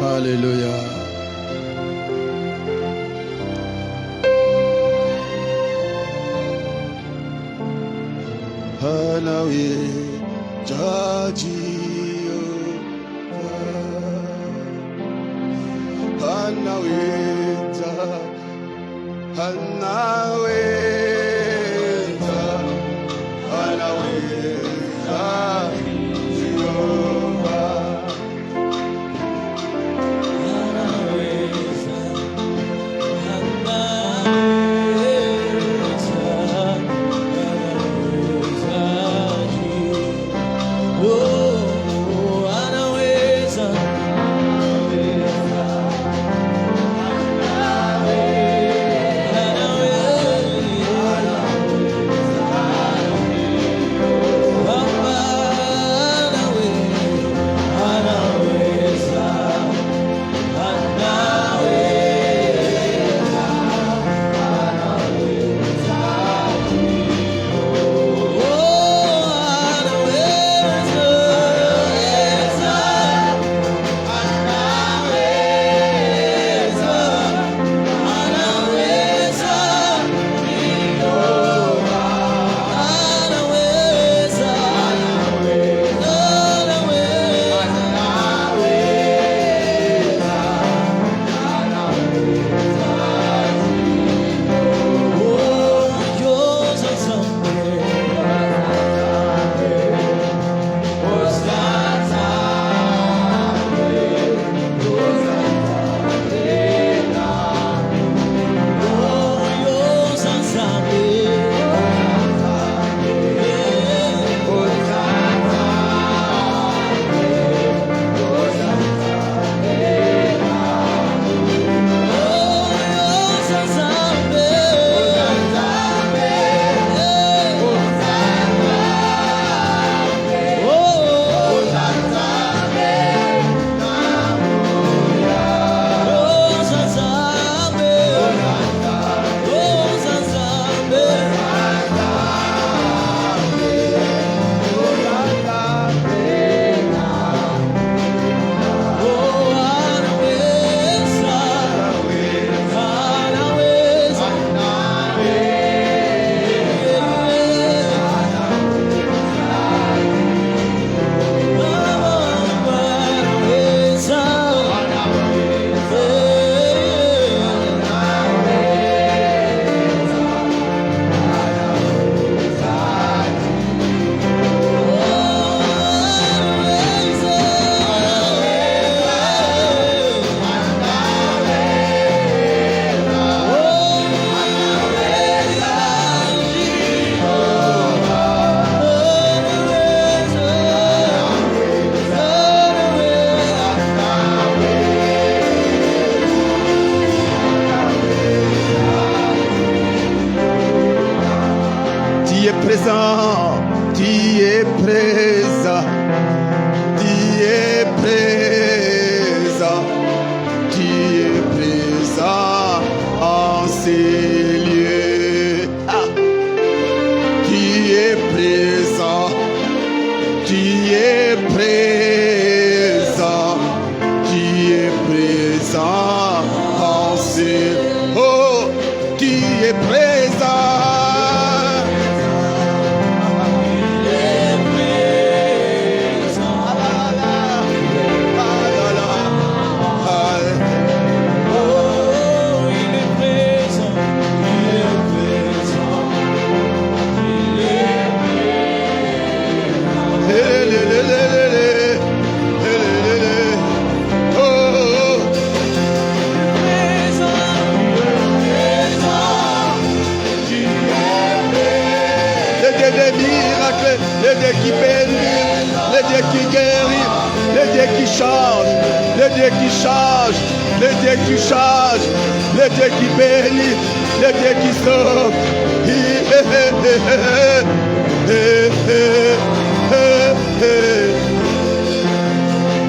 Alléluia. Hanawe jajio, Hanawe Hanawe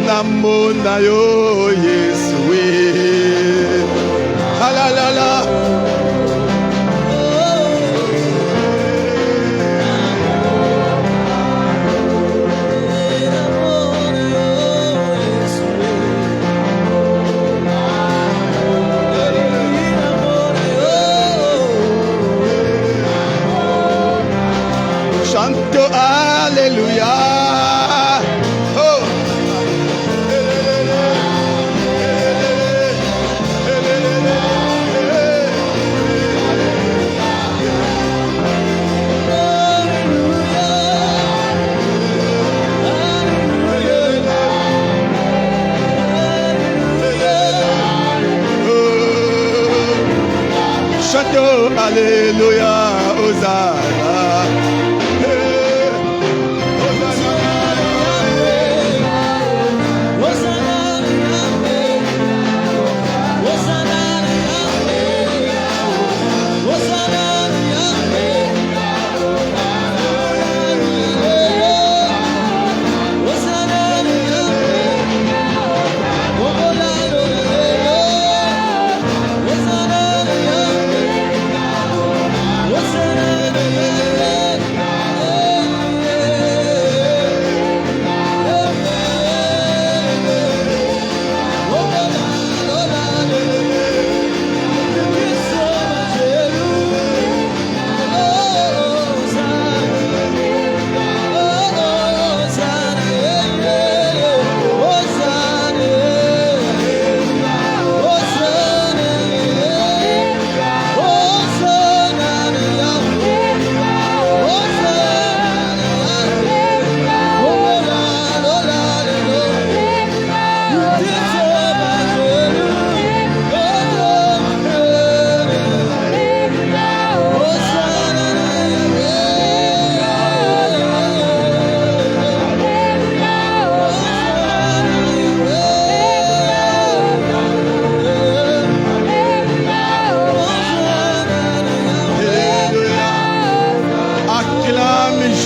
Namona yo Yesu, la. Alléluia, Hosanna.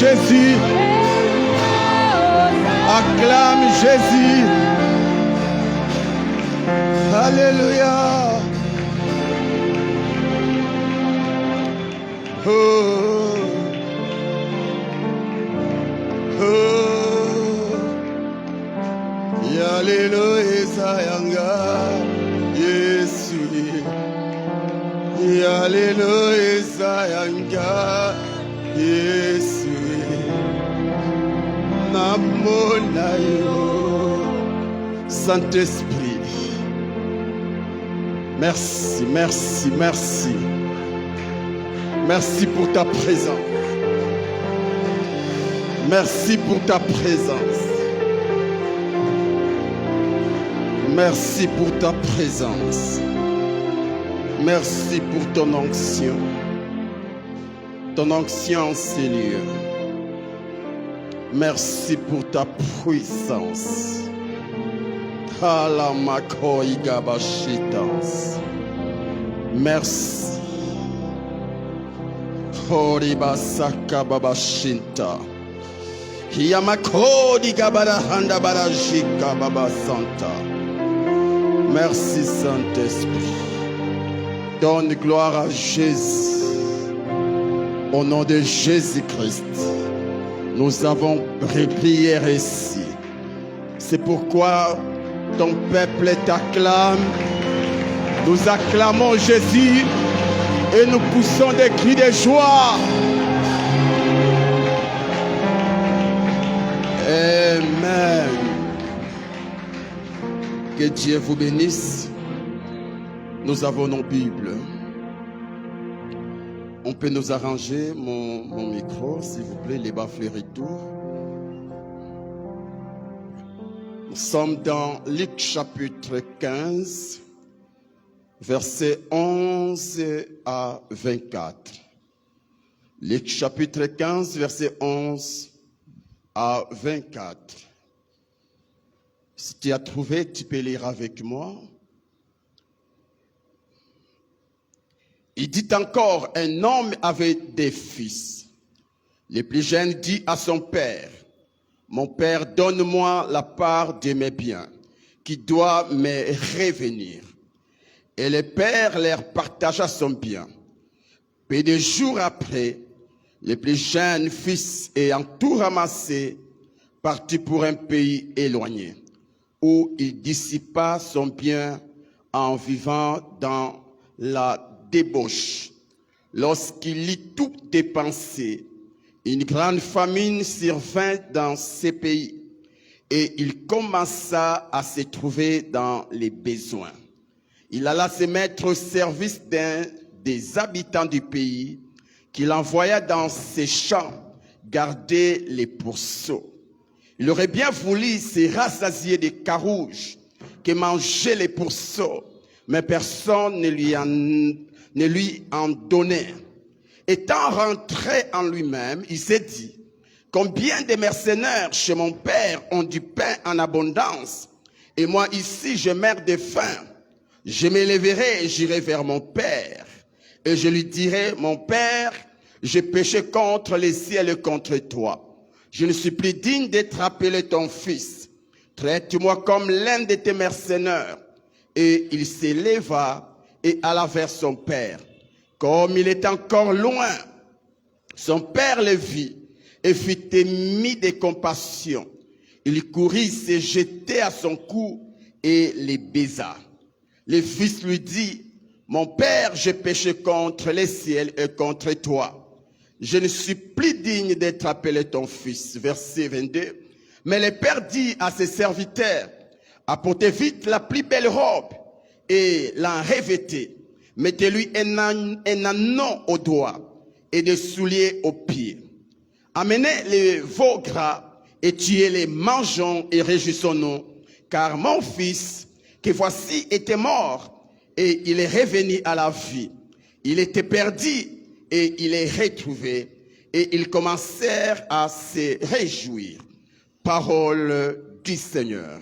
Jésus. Acclame Jésus. Alléluia. Oh. Oh. Alléluia sayanga Yesu. Alléluia sayanga Yesu. Saint-Esprit, merci, merci, merci. Merci pour ta présence. Merci pour ta présence. Merci pour ta présence. Merci pour ton onction. Ton onction, Seigneur. Merci pour ta puissance. Merci. Horibasaka babashinta. Hiyamakodi gabarahanda barajika babasanta. Merci Saint-Esprit. Donne gloire à Jésus. Au nom de Jésus-Christ. Nous avons prié ici. C'est pourquoi ton peuple t'acclame. Nous acclamons Jésus et nous poussons des cris de joie. Amen. Que Dieu vous bénisse. Nous avons nos Bibles. On peut nous arranger mon micro, s'il vous plaît, les baffles retour. Nous sommes dans Luc chapitre 15, versets 11 à 24. Luc chapitre 15, versets 11 à 24. Si tu as trouvé, tu peux lire avec moi. Il dit encore, un homme avait des fils. Le plus jeune dit à son père, mon père, donne-moi la part de mes biens, qui doit me revenir. Et le père leur partagea son bien. Peu de jours après, le plus jeune fils ayant tout ramassé, partit pour un pays éloigné, où il dissipa son bien en vivant dans la débauche. Lorsqu'il eut tout dépensé, une grande famine survint dans ces pays et il commença à se trouver dans les besoins. Il alla se mettre au service d'un des habitants du pays qu'il envoya dans ses champs garder les pourceaux. Il aurait bien voulu se rassasier des carouges que mangeaient les pourceaux, mais personne ne lui en ne lui en donnait. Étant rentré en lui-même, il s'est dit, combien de mercenaires chez mon père ont du pain en abondance, et moi ici je meurs de faim. Je m'élèverai et j'irai vers mon père, et je lui dirai, mon père, j'ai péché contre les ciels et contre toi. Je ne suis plus digne d'être appelé ton fils. Traite-moi comme l'un de tes mercenaires. Et il s'éleva et alla vers son père. Comme il était encore loin, son père le vit et fut ému de compassion. Il courut, se jetait à son cou et les baisa. Le fils lui dit, mon père, j'ai péché contre les ciels et contre toi. Je ne suis plus digne d'être appelé ton fils. Verset 22. Mais le père dit à ses serviteurs, apportez vite la plus belle robe et l'en revêtez. Mettez-lui un anneau au doigt et des souliers aux pieds. Amenez les veaux gras et tuez-les, mangeons et réjouissons-nous, car mon fils, que voici, était mort et il est revenu à la vie. Il était perdu et il est retrouvé. Et ils commencèrent à se réjouir. Parole du Seigneur.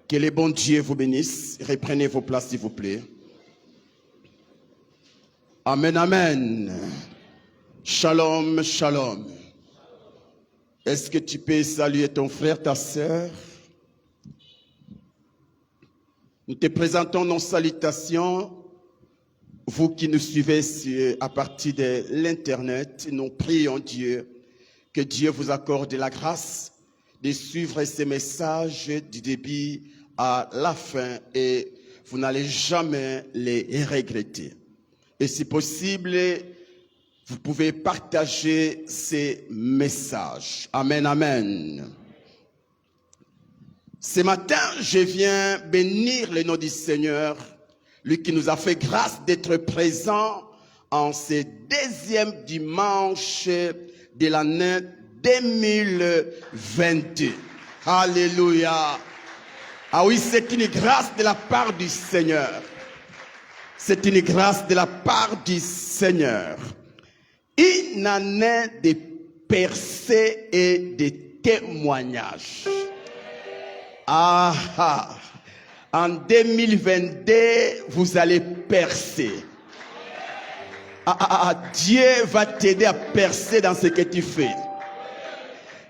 Que le bon Dieu vous bénisse. Reprenez vos places, s'il vous plaît. Amen, amen. Shalom, shalom. Est-ce que tu peux saluer ton frère, ta sœur? Nous te présentons nos salutations. Vous qui nous suivez à partir de l'Internet, nous prions Dieu, que Dieu vous accorde la grâce de suivre ces messages du début à la fin et vous n'allez jamais les regretter. Et si possible, vous pouvez partager ces messages. Amen, amen. Ce matin, je viens bénir le nom du Seigneur, lui qui nous a fait grâce d'être présent en ce deuxième dimanche de l'année 2022. Alléluia. Ah oui, c'est une grâce de la part du Seigneur. C'est une grâce de la part du Seigneur. Une année de percées et de témoignages. Ah, en 2022, vous allez percer. Dieu va t'aider à percer dans ce que tu fais.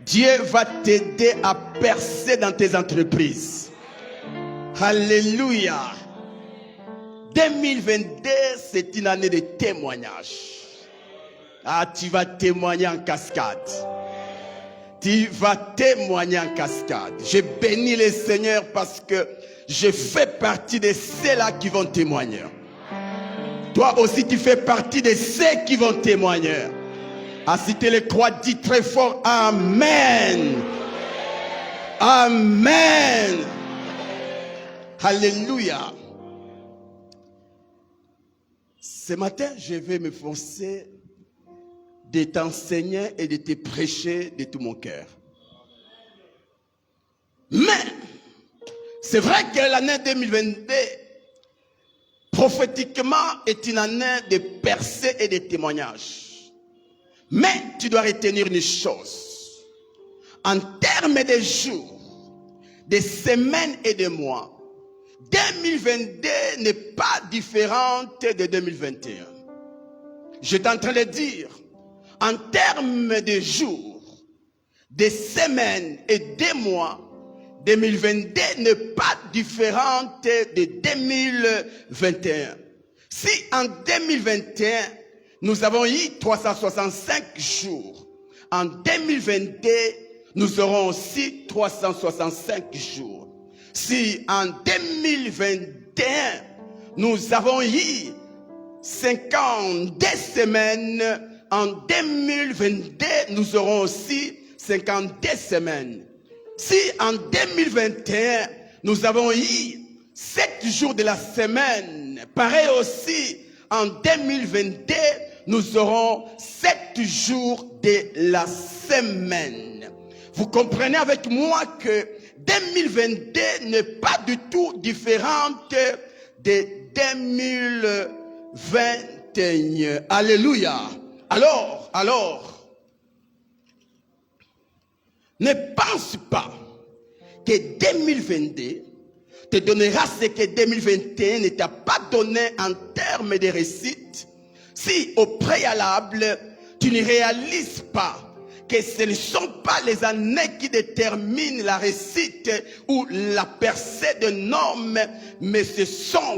Dieu va t'aider à percer dans tes entreprises. Alléluia. 2022, c'est une année de témoignages. Ah, tu vas témoigner en cascade. Tu vas témoigner en cascade. Je bénis le Seigneur parce que je fais partie de ceux-là qui vont témoigner. Toi aussi, tu fais partie de ceux qui vont témoigner. Ah, si tu le crois, dis très fort Amen. Amen. Alléluia. Ce matin, je vais me forcer de t'enseigner et de te prêcher de tout mon cœur. Mais, c'est vrai que l'année 2022, prophétiquement, est une année de percées et de témoignages. Mais, tu dois retenir une chose. En termes de jours, de semaines et de mois, 2022 n'est pas différente de 2021. Je suis en train de dire, en termes de jours, de semaines et de mois, 2022 n'est pas différente de 2021. Si en 2021, nous avons eu 365 jours, en 2022, nous aurons aussi 365 jours. Si en 2021, nous avons eu 52 semaines, en 2022, nous aurons aussi 52 semaines. Si en 2021, nous avons eu 7 jours de la semaine, pareil aussi, en 2022, nous aurons 7 jours de la semaine. Vous comprenez avec moi que 2022 n'est pas du tout différente de 2021. 21. Alléluia. Alors, ne pense pas que 2022 te donnera ce que 2021 ne t'a pas donné en termes de réussite si au préalable tu ne réalises pas que ce ne sont pas les années qui déterminent la réussite ou la percée d'un homme, mais ce sont,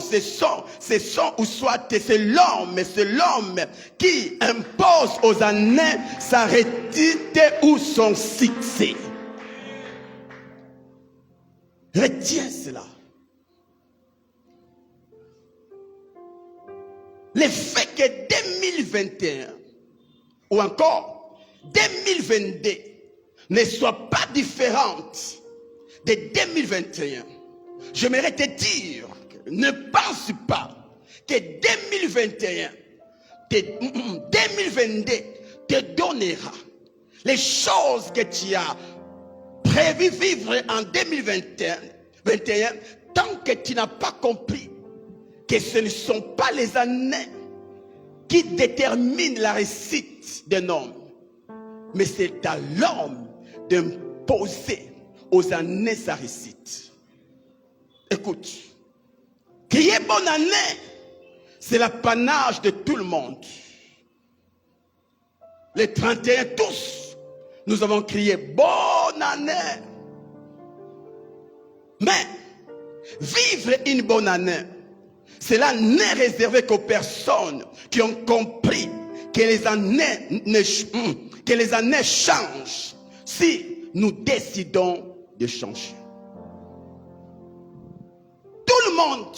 ou soit c'est l'homme qui impose aux années sa réussite ou son succès. Retiens cela. Le fait que 2021 ou encore 2022 ne soit pas différente de 2021, j'aimerais te dire, ne pense pas que 2021, 2022 te donnera les choses que tu as prévu vivre en 2021 tant que tu n'as pas compris que ce ne sont pas les années qui déterminent la réussite d'un homme, mais c'est à l'homme d'imposer aux années sa réussite. Écoute, crier bonne année, c'est l'apanage de tout le monde. Les 31 tous, nous avons crié bonne année. Mais vivre une bonne année, cela n'est réservé qu'aux personnes qui ont compris que les années changent si nous décidons de changer. Tout le monde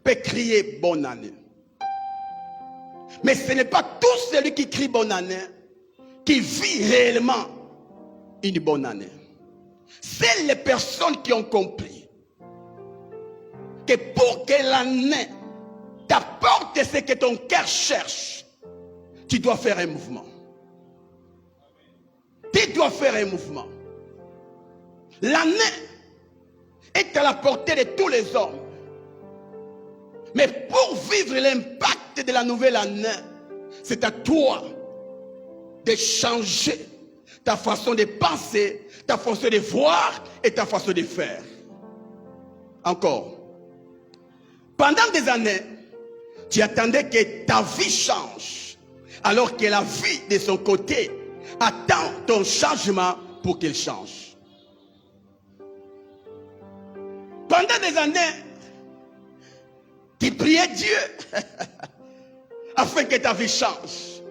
peut crier bonne année. Mais ce n'est pas tout celui qui crie bonne année qui vit réellement une bonne année. C'est les personnes qui ont compris que pour que l'année t'apporte ce que ton cœur cherche, tu dois faire un mouvement. Tu dois faire un mouvement. L'année est à la portée de tous les hommes. Mais pour vivre l'impact de la nouvelle année, c'est à toi de changer ta façon de penser, ta façon de voir et ta façon de faire. Encore. Pendant des années, tu attendais que ta vie change, alors que la vie de son côté attend ton changement pour qu'elle change. Pendant des années, tu priais Dieu afin que ta vie change.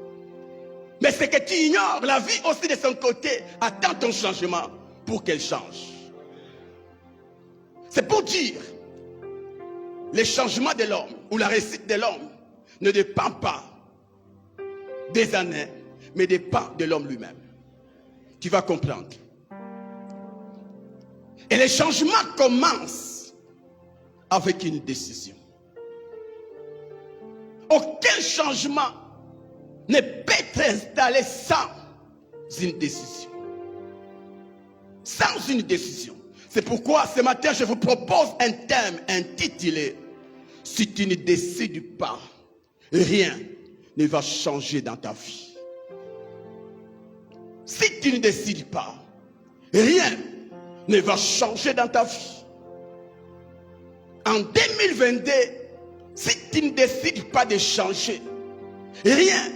Mais ce que tu ignores, la vie aussi de son côté attend ton changement pour qu'elle change. C'est pour dire, le changement de l'homme ou la réussite de l'homme ne dépend pas des années, mais dépend de l'homme lui-même. Tu vas comprendre. Et le changement commence avec une décision. Aucun changement ne peut être installé sans une décision. Sans une décision. C'est pourquoi ce matin je vous propose un thème intitulé « Si tu ne décides pas, rien ne va changer dans ta vie. » Si tu ne décides pas, rien ne va changer dans ta vie. En 2022, si tu ne décides pas de changer, rien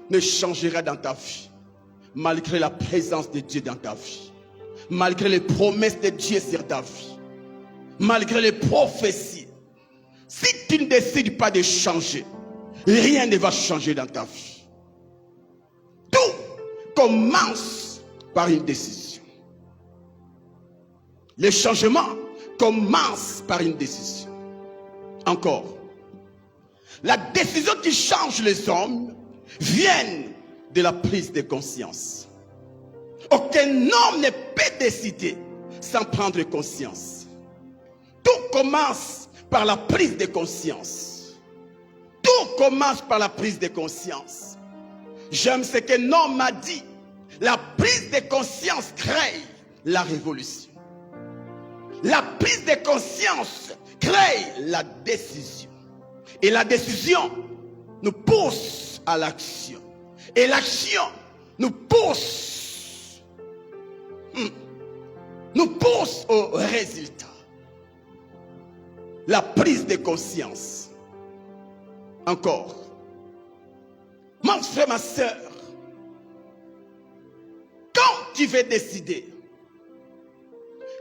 ne changera dans ta vie. Malgré la présence de Dieu dans ta vie. Malgré les promesses de Dieu sur ta vie. Malgré les prophéties. Si tu ne décides pas de changer, rien ne va changer dans ta vie. Tout commence par une décision. Le changement commence par une décision. Encore. La décision qui change les hommes vient de la prise de conscience. Aucun homme ne peut décider sans prendre conscience. Tout commence par la prise de conscience. Tout commence par la prise de conscience. J'aime ce qu'un homme m'a dit. La prise de conscience crée la révolution. La prise de conscience crée la décision. Et la décision nous pousse à l'action. Et l'action nous pousse. Nous pousse au résultat. La prise de conscience. Encore. Mon frère, ma soeur, quand tu veux décider,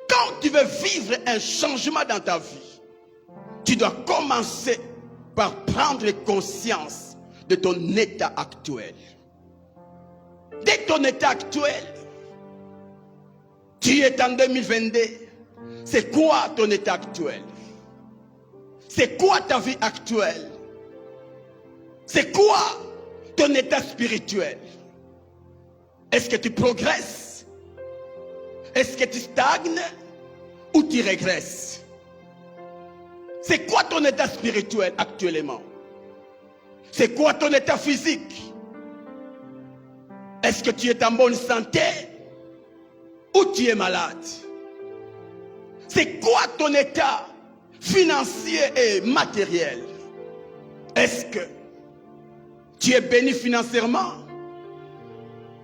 quand tu veux vivre un changement dans ta vie, tu dois commencer par prendre conscience de ton état actuel. De ton état actuel, tu es en 2022. C'est quoi ton état actuel? C'est quoi ta vie actuelle? C'est quoi ton état spirituel? Est-ce que tu progresses? Est-ce que tu stagnes ou tu régresses? C'est quoi ton état spirituel actuellement? C'est quoi ton état physique? Est-ce que tu es en bonne santé ou tu es malade? C'est quoi ton état financier et matériel? Est-ce que tu es béni financièrement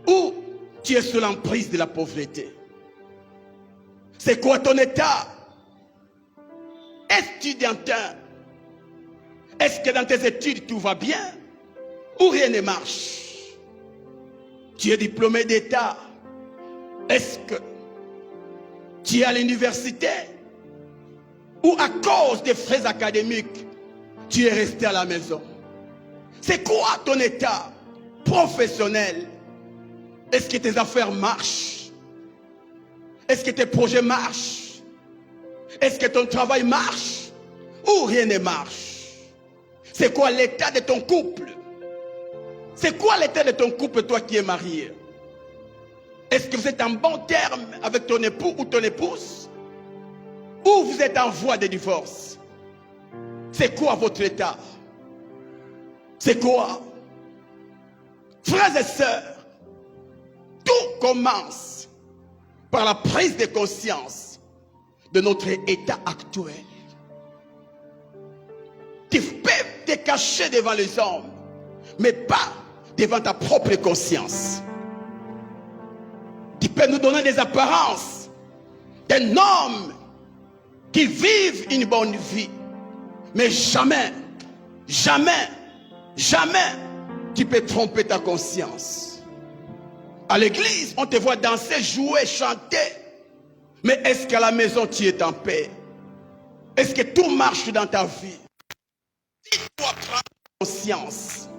ou tu es sous l'emprise de la pauvreté? C'est quoi ton état estudiantin? Est-ce que dans tes études tout va bien ou rien ne marche? Tu es diplômé d'État. Est-ce que tu es à l'université ou à cause des frais académiques, tu es resté à la maison? C'est quoi ton état professionnel? Est-ce que tes affaires marchent? Est-ce que tes projets marchent? Est-ce que ton travail marche ou rien ne marche? C'est quoi l'état de ton couple? C'est quoi l'état de ton couple, toi qui es marié? Est-ce que vous êtes en bon terme avec ton époux ou ton épouse? Ou vous êtes en voie de divorce? C'est quoi votre état? C'est quoi? Frères et sœurs, tout commence par la prise de conscience de notre état actuel. Tu peux te cacher devant les hommes, mais pas devant ta propre conscience. Tu peux nous donner des apparences d'un homme qui vit une bonne vie, mais jamais, jamais, jamais tu peux tromper ta conscience. À l'église, on te voit danser, jouer, chanter, mais est-ce qu'à la maison tu es en paix? Est-ce que tout marche dans ta vie? Tu dois prendre conscience.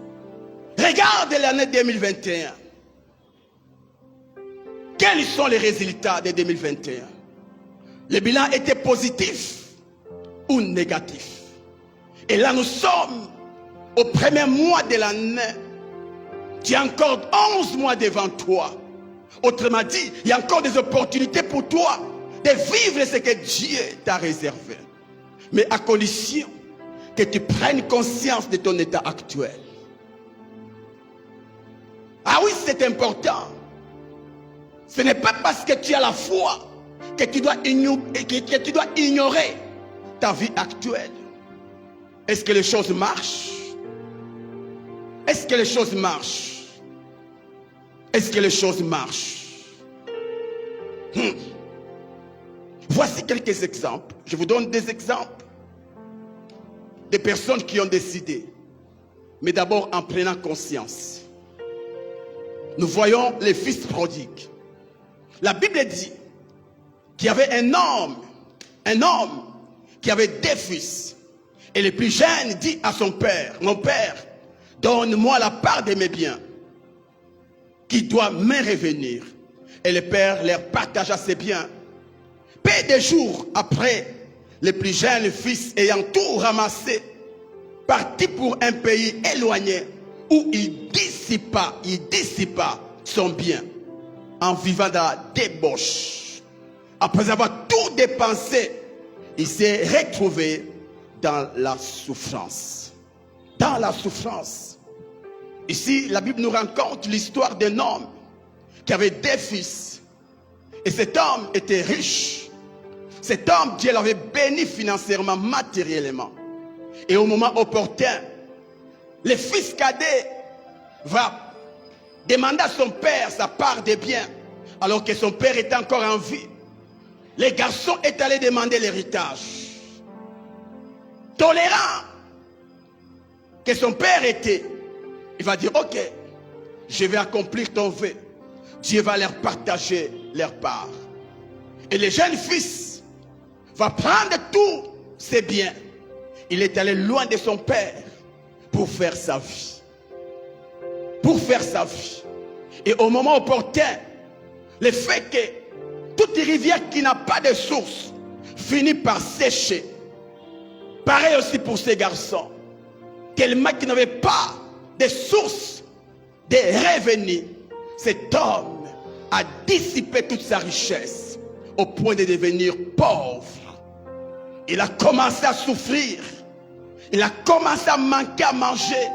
Regarde l'année 2021. Quels sont les résultats de 2021? Le bilan était positif ou négatif? Et là, nous sommes au premier mois de l'année. Tu as encore 11 mois devant toi. Autrement dit, il y a encore des opportunités pour toi de vivre ce que Dieu t'a réservé. Mais à condition que tu prennes conscience de ton état actuel. Ah oui, c'est important. Ce n'est pas parce que tu as la foi que tu dois ignorer ta vie actuelle. Est-ce que les choses marchent? Est-ce que les choses marchent? Est-ce que les choses marchent? Voici quelques exemples. Je vous donne des exemples des personnes qui ont décidé. Mais d'abord en prenant conscience. Nous voyons les fils prodigues. La Bible dit qu'il y avait un homme qui avait 2 fils. Et le plus jeune dit à son père, mon père, donne-moi la part de mes biens qui doit me revenir. Et le père leur partagea ses biens. Peu de jours après, le plus jeune fils ayant tout ramassé, partit pour un pays éloigné où il dissipa son bien en vivant dans la débauche. Après avoir tout dépensé, il s'est retrouvé dans la souffrance. Dans la souffrance. Ici, la Bible nous raconte l'histoire d'un homme qui avait 2 fils. Et cet homme était riche. Cet homme, Dieu l'avait béni financièrement, matériellement. Et au moment opportun, le fils cadet va demander à son père sa part des biens, alors que son père était encore en vie. Le garçon est allé demander l'héritage. Tolérant que son père était, il va dire, ok, je vais accomplir ton vœu. Dieu va leur partager leur part. Et le jeune fils va prendre tous ses biens. Il est allé loin de son père pour faire sa vie. Pour faire sa vie. Et au moment opportun, le fait que toute rivière qui n'a pas de source finit par sécher. Pareil aussi pour ces garçons. Tellement qu'ils n'avaient pas de source de revenus. Cet homme a dissipé toute sa richesse au point de devenir pauvre. Il a commencé à souffrir. Il a commencé à manquer à manger.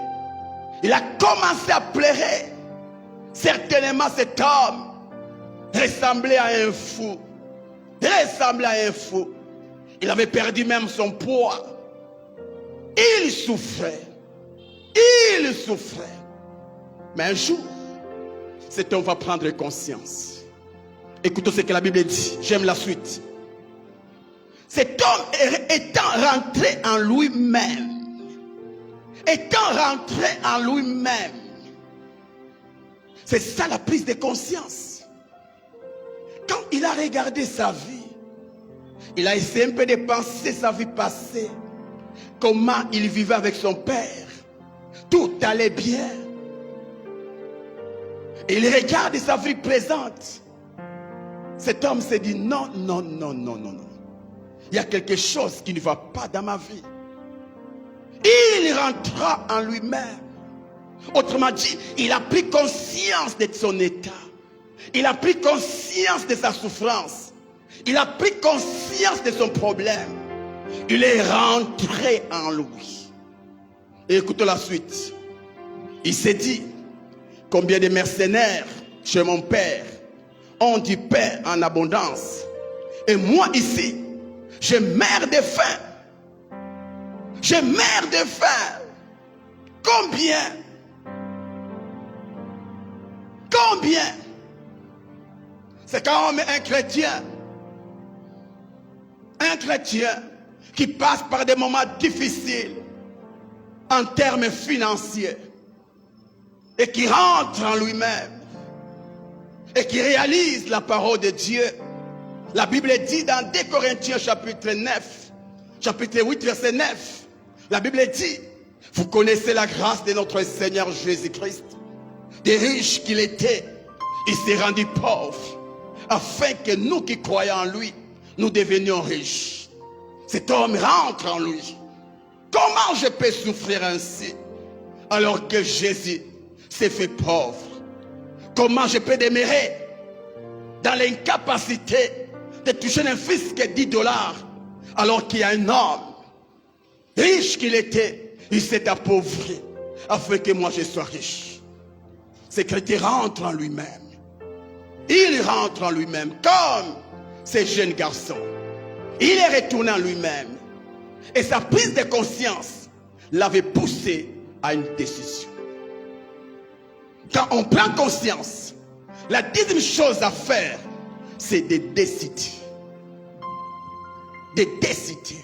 Il a commencé à pleurer. Certainement cet homme ressemblait à un fou. Ressemblait à un fou. Il avait perdu même son poids. Il souffrait. Il souffrait. Mais un jour, cet homme va prendre conscience. Écoutons ce que la Bible dit. J'aime la suite. Cet homme étant rentré en lui-même, c'est ça la prise de conscience. Quand il a regardé sa vie, il a essayé un peu de penser sa vie passée, comment il vivait avec son père, tout allait bien. Et il regarde sa vie présente. Cet homme s'est dit non, non, non, non, non, non. Il y a quelque chose qui ne va pas dans ma vie. Il rentra en lui-même. Autrement dit, il a pris conscience de son état. Il a pris conscience de sa souffrance. Il a pris conscience de son problème. Il est rentré en lui. Et écoutez la suite. Il s'est dit, combien de mercenaires chez mon père ont du pain en abondance. Et moi ici, je meurs de faim. Je meurs de faim. Combien? Combien? C'est quand même un chrétien qui passe par des moments difficiles en termes financiers et qui rentre en lui-même et qui réalise la parole de Dieu. La Bible dit dans 2 Corinthiens chapitre 9, chapitre 8 verset 9, la Bible dit, vous connaissez la grâce de notre Seigneur Jésus-Christ, des riches qu'il était, il s'est rendu pauvre, afin que nous qui croyons en lui, nous devenions riches. Cet homme rentre en lui. Comment je peux souffrir ainsi, alors que Jésus s'est fait pauvre? Comment je peux demeurer dans l'incapacité de toucher un fisc de 10 $, alors qu'il y a un homme, riche qu'il était, il s'est appauvri, afin que moi je sois riche. Ce chrétien rentre en lui-même. Il rentre en lui-même, comme ces jeunes garçons. Il est retourné en lui-même. Et sa prise de conscience l'avait poussé à une décision. Quand on prend conscience, la deuxième chose à faire, c'est de décider. De décider.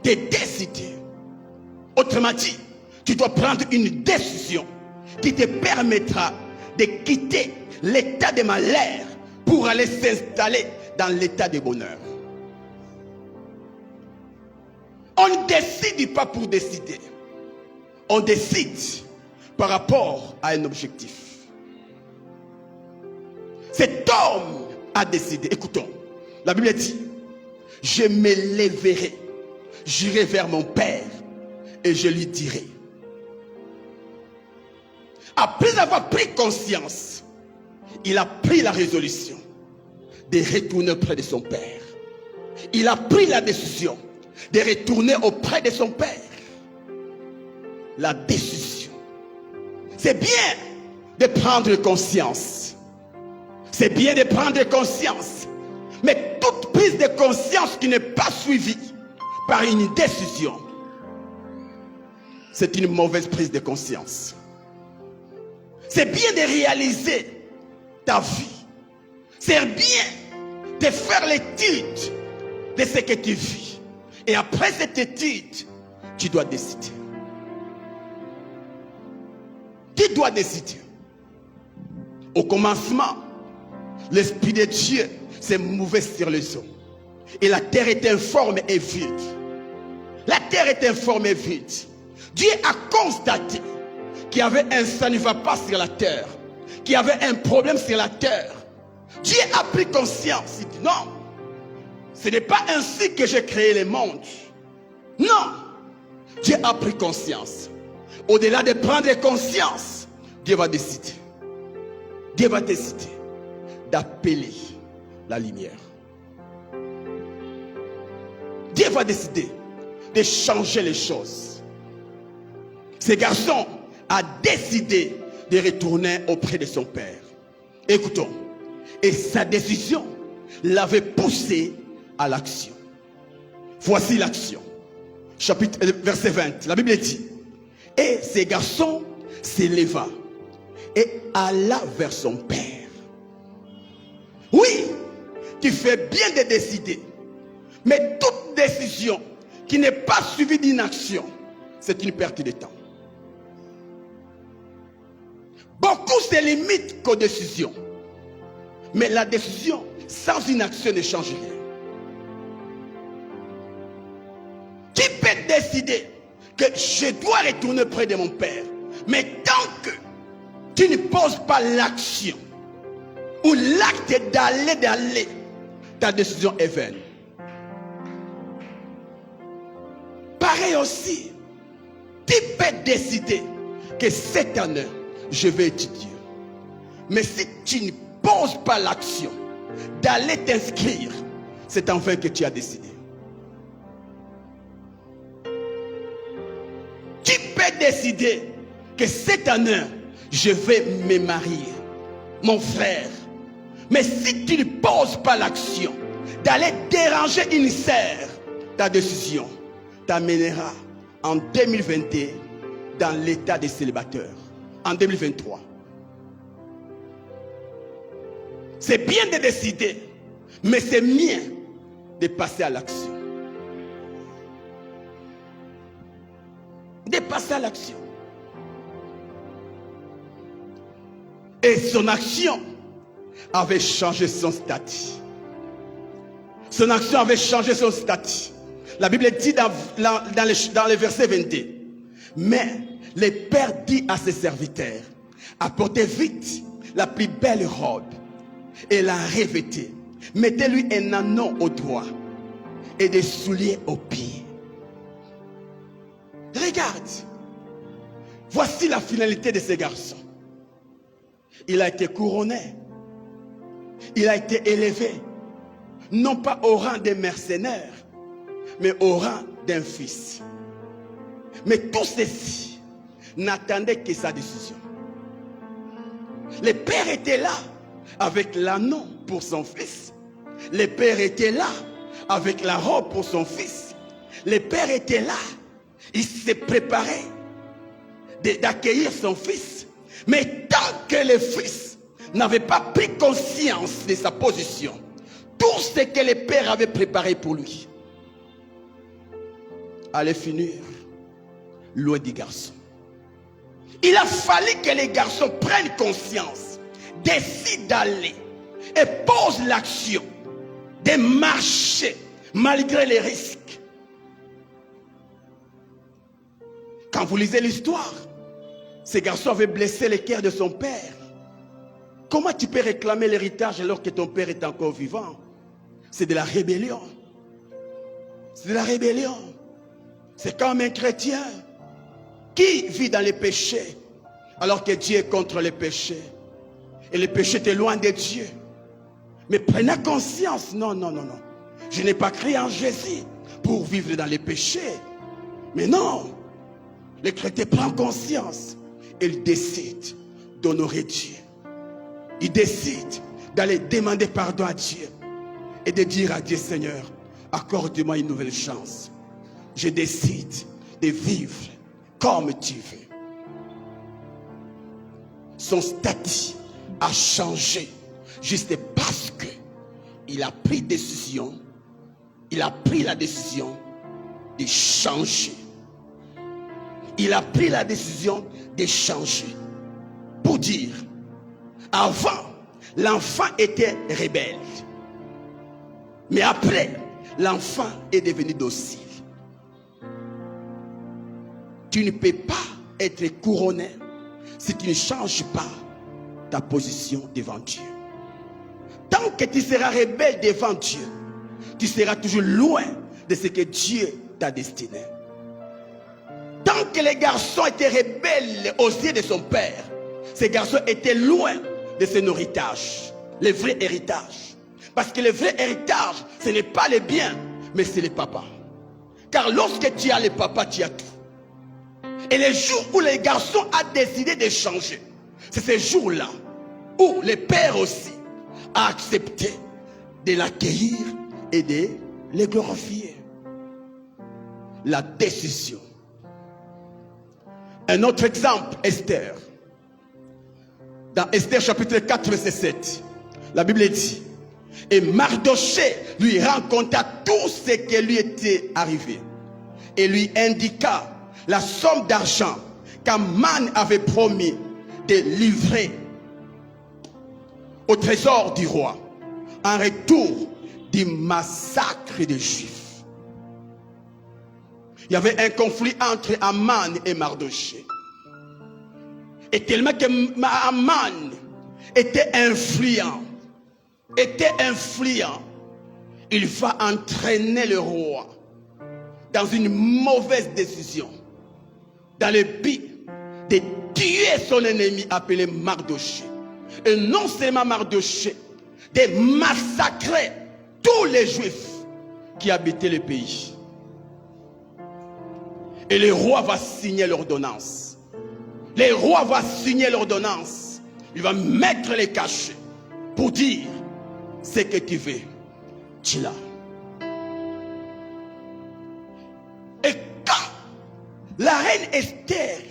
De décider. Autrement dit, tu dois prendre une décision qui te permettra de quitter l'état de malheur pour aller s'installer dans l'état de bonheur. On ne décide pas pour décider. On décide par rapport à un objectif. Cet homme a décidé. Écoutons, la Bible dit, je me lèverai, j'irai vers mon père et je lui dirai. Après avoir pris conscience, il a pris la résolution de retourner auprès de son père. Il a pris la décision de retourner auprès de son père. La décision. C'est bien de prendre conscience. C'est bien de prendre conscience. Mais toute prise de conscience qui n'est pas suivie par une décision, c'est une mauvaise prise de conscience. C'est bien de réaliser ta vie. C'est bien de faire l'étude de ce que tu vis. Et après cette étude, tu dois décider. Tu dois décider. Au commencement, l'Esprit de Dieu s'est mouvé sur les eaux. Et la terre était informe et vide. La terre était informe et vide. Dieu a constaté qu'il y avait un ça ne va pas sur la terre, qu'il y avait un problème sur la terre. Dieu a pris conscience. Il dit non, ce n'est pas ainsi que j'ai créé le monde. Non, Dieu a pris conscience. Au-delà de prendre conscience, Dieu va décider. Dieu va décider d'appeler la lumière. Dieu va décider de changer les choses. Ce garçon a décidé de retourner auprès de son père. Écoutons. Et sa décision l'avait poussé à l'action. Voici l'action. Chapitre, verset 20. La Bible dit: et ce garçon s'éleva et alla vers son père. Oui, tu fais bien de décider. Mais toute décision qui n'est pas suivie d'une action, c'est une perte de temps. Beaucoup se limitent qu'aux décisions. Mais la décision sans une action ne change rien. Qui peut décider que je dois retourner près de mon père, mais tant que tu ne poses pas l'action ou l'acte d'aller, ta décision est vaine. Pareil aussi, tu peux décider que cette année, je vais étudier. Mais si tu ne poses pas l'action d'aller t'inscrire, c'est en vain que tu as décidé. Tu peux décider que cette année, je vais me marier, mon frère. Mais si tu ne poses pas l'action d'aller déranger une sœur, ta décision t'amènera en 2021 dans l'état des célibataires. En 2023. C'est bien de décider, mais c'est mieux de passer à l'action. De passer à l'action. Et son action avait changé son statut. Son action avait changé son statut. La Bible dit dans le verset 22. Mais le père dit à ses serviteurs: apportez vite la plus belle robe et la revêtez. Mettez-lui un anneau au doigt et des souliers aux pieds. Regarde, voici la finalité de ce garçon. Il a été couronné, il a été élevé, non pas au rang des mercenaires, mais au rang d'un fils. Mais tout ceci n'attendait que sa décision. Le père était là avec l'anneau pour son fils. Le père était là avec la robe pour son fils. Le père était là. Il s'est préparé d'accueillir son fils. Mais tant que le fils n'avait pas pris conscience de sa position, tout ce que le père avait préparé pour lui allait finir loin du garçon. Il a fallu que les garçons prennent conscience, décident d'aller et posent l'action de marcher malgré les risques. Quand vous lisez l'histoire, ce garçon avait blessé le cœur de son père. Comment tu peux réclamer l'héritage alors que ton père est encore vivant? C'est de la rébellion. C'est de la rébellion. C'est comme un chrétien qui vit dans les péchés alors que Dieu est contre les péchés. Et le péché est loin de Dieu. Mais prenez conscience. Non, non, non, non. Je n'ai pas créé en Jésus pour vivre dans les péchés. Mais non. Le chrétien prend conscience. Il décide d'honorer Dieu. Il décide d'aller demander pardon à Dieu. Et de dire à Dieu: Seigneur, accorde-moi une nouvelle chance. Je décide de vivre comme tu veux. Son statut a changé juste parce que il a pris la décision de changer. Il a pris la décision de changer. Pour dire, avant, l'enfant était rebelle. Mais après, l'enfant est devenu docile. Tu ne peux pas être couronné si tu ne changes pas ta position devant Dieu. Tant que tu seras rebelle devant Dieu, tu seras toujours loin de ce que Dieu t'a destiné. Tant que les garçons étaient rebelles aux yeux de son père, ces garçons étaient loin de son héritage, le vrai héritage. Parce que le vrai héritage, ce n'est pas le bien, mais c'est le papa. Car lorsque tu as le papa, tu as tout. Et le jour où les garçons ont décidé de changer, c'est ce jour-là où le père aussi a accepté de l'accueillir et de le glorifier. La décision. Un autre exemple, Esther. Dans Esther chapitre 4, verset 7, la Bible dit, et Mardochée lui raconta tout ce qui lui était arrivé et lui indiqua la somme d'argent qu'Aman avait promis de livrer au trésor du roi en retour du massacre des Juifs. Il y avait un conflit entre Aman et Mardochée. Et tellement que Aman était influent, il va entraîner le roi dans une mauvaise décision, dans le but de tuer son ennemi appelé Mardochée. Et non seulement Mardochée, de massacrer tous les Juifs qui habitaient le pays. Et le roi va signer l'ordonnance. Le roi va signer l'ordonnance. Il va mettre les cachets pour dire ce que tu veux, tu l'as. Et quand la reine Esther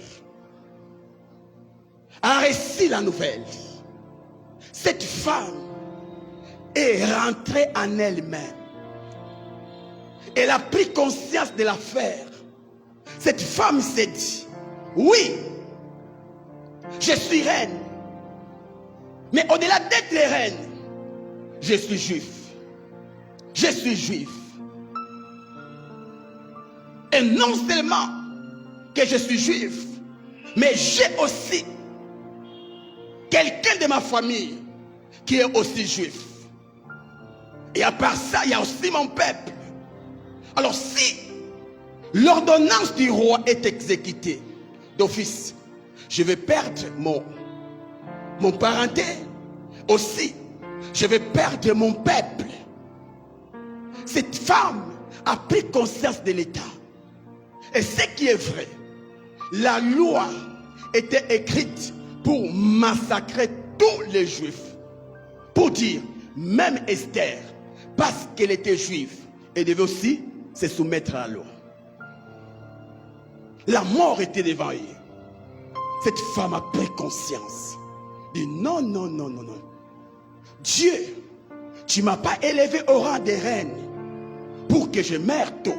a reçu la nouvelle, cette femme est rentrée en elle-même. Elle a pris conscience de l'affaire. Cette femme s'est dit, oui, je suis reine. Mais au-delà d'être reine, je suis juif. Je suis juif. Et non seulement que je suis juif, mais j'ai aussi quelqu'un de ma famille qui est aussi juif. Et à part ça, il y a aussi mon peuple. Alors si l'ordonnance du roi est exécutée d'office, je vais perdre mon parenté. Aussi, je vais perdre mon peuple. Cette femme a pris conscience de l'État. Et ce qui est vrai, la loi était écrite pour massacrer tous les Juifs. Pour dire, même Esther, parce qu'elle était juive, elle devait aussi se soumettre à la loi. La mort était devant elle. Cette femme a pris conscience. Dit non, non, non, non, non. Dieu, tu ne m'as pas élevé au rang de reine pour que je meure tôt.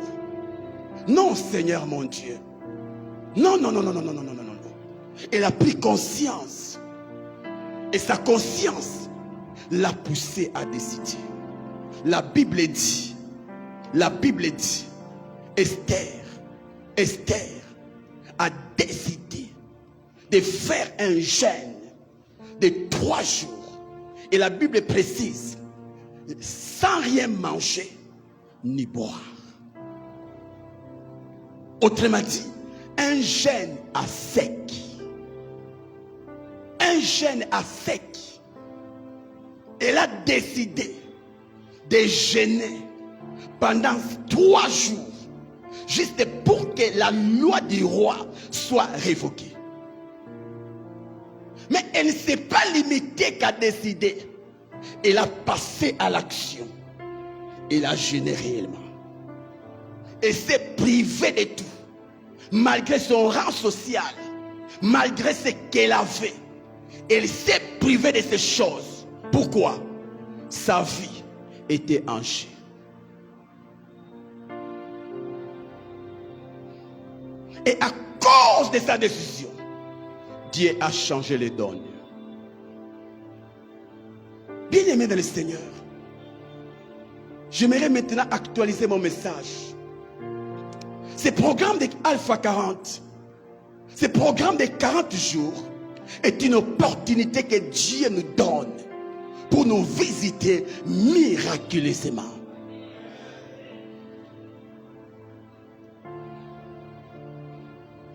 Non, Seigneur mon Dieu. Non, non, non, non, non, non, non, non, non, non. Elle a pris conscience. Et sa conscience l'a poussée à décider. La Bible dit, Esther a décidé de faire un jeûne de 3 jours. Et la Bible précise, sans rien manger ni boire. Autrement dit, un jeûne à sec. Un jeûne à sec. Elle a décidé de jeûner pendant 3 jours, juste pour que la loi du roi soit révoquée. Mais elle ne s'est pas limitée qu'à décider. Elle a passé à l'action. Elle a jeûné réellement. Elle s'est privée de tout. malgré son rang social, malgré ce qu'elle avait, elle s'est privée de ces choses. Pourquoi? Sa vie était en jeu. Et à cause de sa décision, Dieu a changé les donnes. Bien-aimé dans le Seigneur, j'aimerais maintenant actualiser mon message. Ce programme de Alpha 40, ce programme de 40 jours est une opportunité que Dieu nous donne pour nous visiter miraculeusement.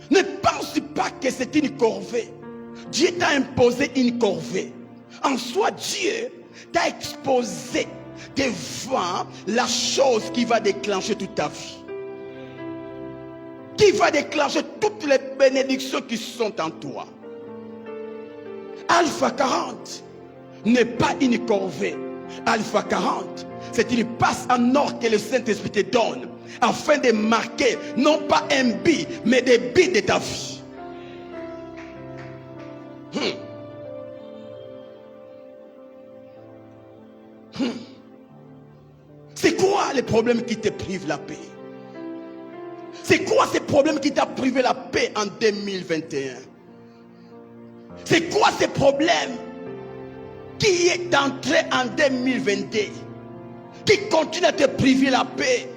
Ne pense pas que c'est une corvée. Dieu t'a imposé une corvée. En soi, Dieu t'a exposé devant la chose qui va déclencher toute ta vie. Qui va déclencher toutes les bénédictions qui sont en toi. Alpha 40 n'est pas une corvée. Alpha 40, c'est une passe en or que le Saint-Esprit te donne afin de marquer non pas un but, mais des buts de ta vie. C'est quoi les problèmes qui te privent la paix? C'est quoi ces problèmes qui t'a privé la paix en 2021? C'est quoi ces problèmes qui est entré en 2022, qui continue à te priver la paix?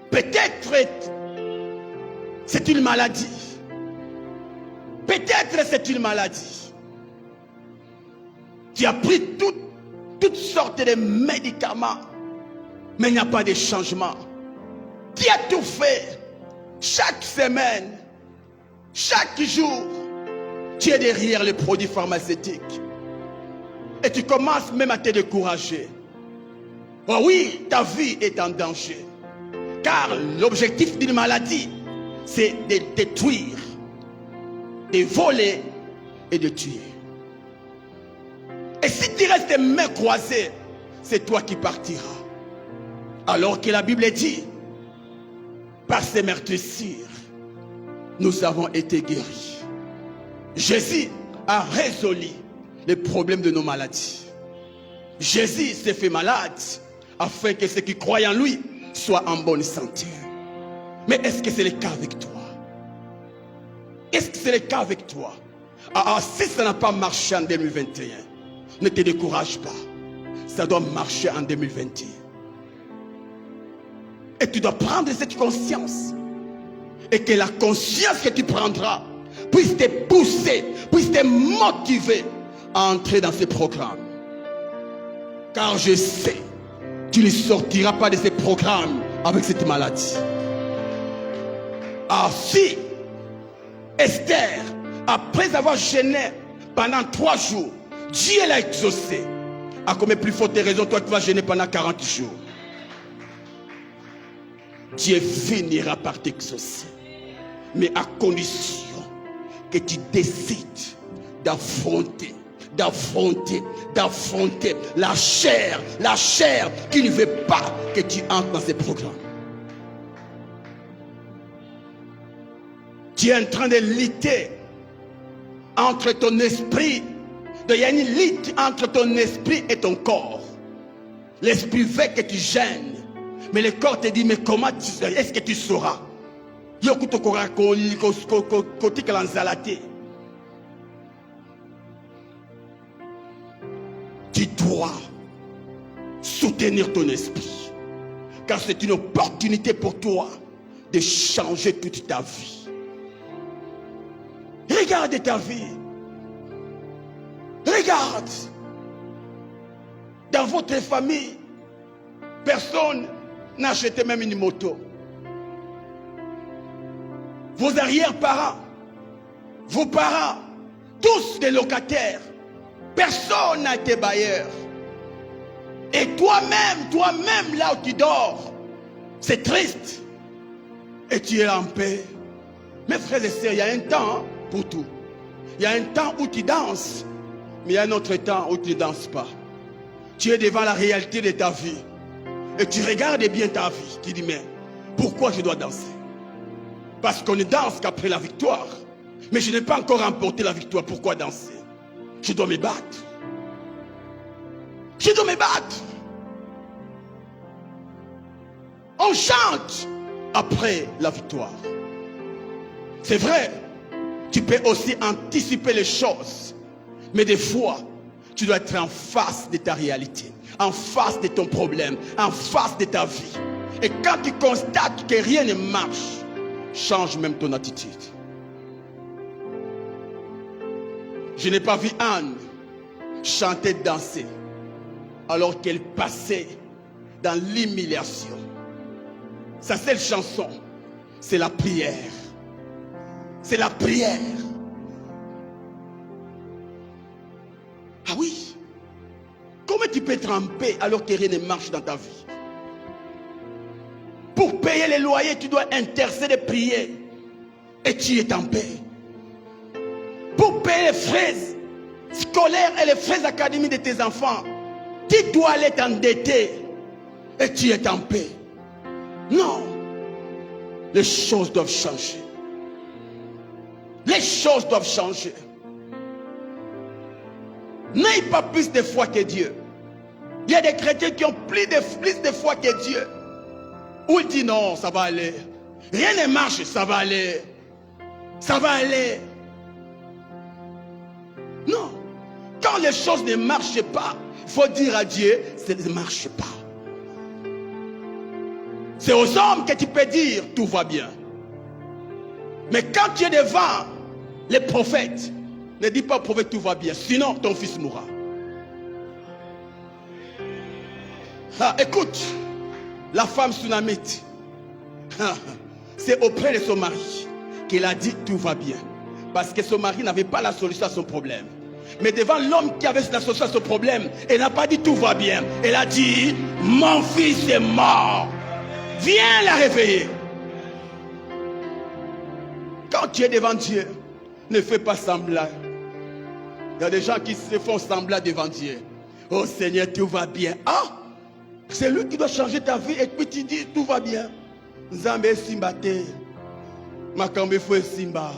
Peut-être c'est une maladie. Peut-être c'est une maladie. Tu as pris toutes sortes de médicaments, mais il n'y a pas de changement. Tu as tout fait. Chaque semaine, chaque jour, tu es derrière les produits pharmaceutiques. Et tu commences même à te décourager. Oh oui, ta vie est en danger. Car l'objectif d'une maladie, c'est de détruire, de voler et de tuer. Et si tu restes mains croisées, c'est toi qui partiras. Alors que la Bible dit, par ces meurtrissures, nous avons été guéris. Jésus a résolu les problèmes de nos maladies. Jésus s'est fait malade afin que ceux qui croient en lui soient en bonne santé. Mais est-ce que c'est le cas avec toi? Est-ce que c'est le cas avec toi? Si ça n'a pas marché en 2021, ne te décourage pas. Ça doit marcher en 2021. Et tu dois prendre cette conscience. Et que la conscience que tu prendras puisse te pousser, puisse te motiver à entrer dans ce programme. Car je sais, tu ne sortiras pas de ce programme avec cette maladie. Si Esther, après avoir jeûné pendant 3 jours, Dieu l'a exaucé, à combien plus forte raison toi tu vas jeûner pendant 40 jours? Dieu finira par t'exaucer, mais à condition que tu décides d'affronter la chair qui ne veut pas que tu entres dans ces programmes. Tu es en train de lutter entre ton esprit. Il y a une lutte entre ton esprit et ton corps. L'esprit veut que tu gênes, mais le corps te dit, mais comment est-ce que tu sauras? Tu dois soutenir ton esprit, car c'est une opportunité pour toi de changer toute ta vie. Regarde ta vie. Regarde. Dans votre famille, personne n'a acheté même une moto. Vos arrière-parents, vos parents, tous des locataires. Personne n'a été bailleur. Et toi-même, là où tu dors, c'est triste. Et tu es en paix. Mes frères et sœurs, il y a un temps pour tout. Il y a un temps où tu danses, mais il y a un autre temps où tu ne danses pas. Tu es devant la réalité de ta vie. Et tu regardes bien ta vie. Tu dis, mais pourquoi je dois danser? Parce qu'on ne danse qu'après la victoire. Mais je n'ai pas encore remporté la victoire. Pourquoi danser? Je dois me battre. Je dois me battre. On chante après la victoire. C'est vrai, tu peux aussi anticiper les choses. Mais des fois, tu dois être en face de ta réalité, en face de ton problème, en face de ta vie. Et quand tu constates que rien ne marche, change même ton attitude. Je n'ai pas vu Anne chanter, danser, alors qu'elle passait dans l'humiliation. Sa seule chanson, c'est la prière. C'est la prière. Ah oui. Comment tu peux être en paix alors que rien ne marche dans ta vie? Pour payer les loyers, tu dois intercéder, prier. Et tu es en paix. Pour payer les frais scolaires et les frais académiques de tes enfants, tu dois aller t'endetter. Et tu es en paix. Non. Les choses doivent changer. Les choses doivent changer. N'aie pas plus de foi que Dieu. Il y a des chrétiens qui ont plus de foi que Dieu. Où il dit non, ça va aller. Rien ne marche, ça va aller. Ça va aller. Non. Quand les choses ne marchent pas, il faut dire à Dieu, ça ne marche pas. C'est aux hommes que tu peux dire, tout va bien. Mais quand tu es devant les prophètes, ne dis pas au prophète, tout va bien. Sinon, ton fils mourra. Ah, écoute, la femme sunamite, c'est auprès de son mari qu'elle a dit tout va bien. Parce que son mari n'avait pas la solution à son problème. Mais devant l'homme qui avait la solution à son problème, elle n'a pas dit tout va bien. Elle a dit, mon fils est mort. Viens la réveiller. Quand tu es devant Dieu, ne fais pas semblant. Il y a des gens qui se font semblant devant Dieu. Oh Seigneur, tout va bien. Ah, c'est lui qui doit changer ta vie et puis tu dis tout va bien. Nzambe simbate. Makambe fou simba.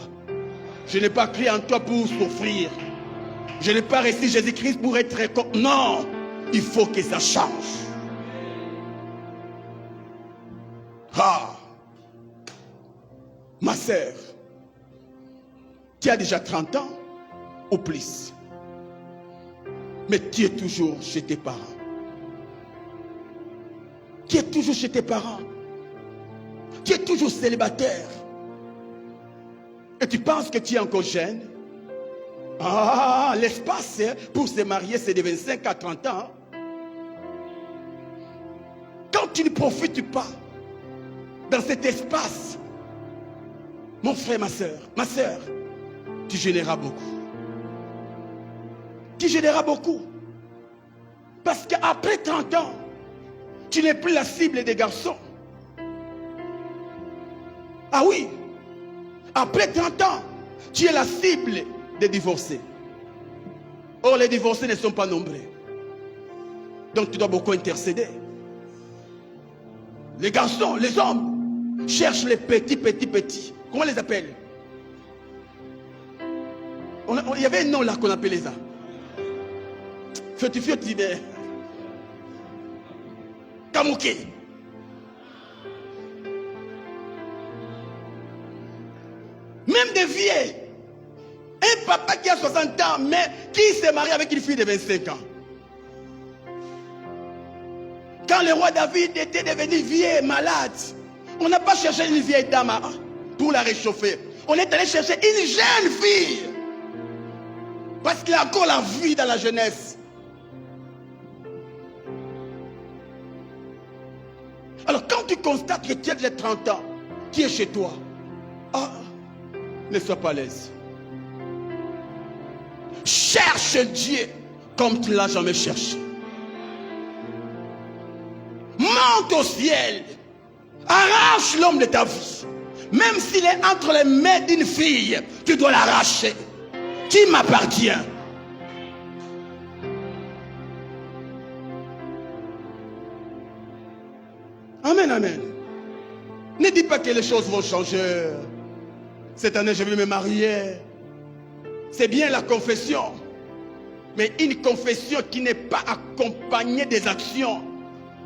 Je n'ai pas crié en toi pour souffrir. Je n'ai pas reçu Jésus-Christ pour être non, il faut que ça change. Ah, ma sœur, tu as déjà 30 ans ou plus, mais tu es toujours chez tes parents. Tu es toujours chez tes parents. Tu es toujours célibataire. Et tu penses que tu es encore jeune. Ah, l'espace pour se marier, c'est de 25 à 30 ans. Quand tu ne profites pas dans cet espace, mon frère, ma soeur, tu gêneras beaucoup. Tu gêneras beaucoup. Parce qu'après 30 ans, tu n'es plus la cible des garçons. Ah oui, après 30 ans, tu es la cible des divorcés. Or, les divorcés ne sont pas nombreux. Donc, tu dois beaucoup intercéder. Les garçons, les hommes, cherchent les petits. Comment on les appelle? Il y avait un nom là qu'on appelait ça. Fioti, Kamouké. Même des vieux. Un papa qui a 60 ans, mais qui s'est marié avec une fille de 25 ans. Quand le roi David était devenu vieux, malade, on n'a pas cherché une vieille dame pour la réchauffer. On est allé chercher une jeune fille. Parce qu'il a encore la vie dans la jeunesse. Alors quand tu constates que tu as déjà 30 ans, tu es chez toi. Ah, ne sois pas à l'aise. Cherche Dieu comme tu ne l'as jamais cherché. Monte au ciel. Arrache l'homme de ta vie. Même s'il est entre les mains d'une fille, tu dois l'arracher. Qui m'appartient? Amen, amen. Ne dis pas que les choses vont changer. Cette année, je vais me marier. C'est bien la confession. Mais une confession qui n'est pas accompagnée des actions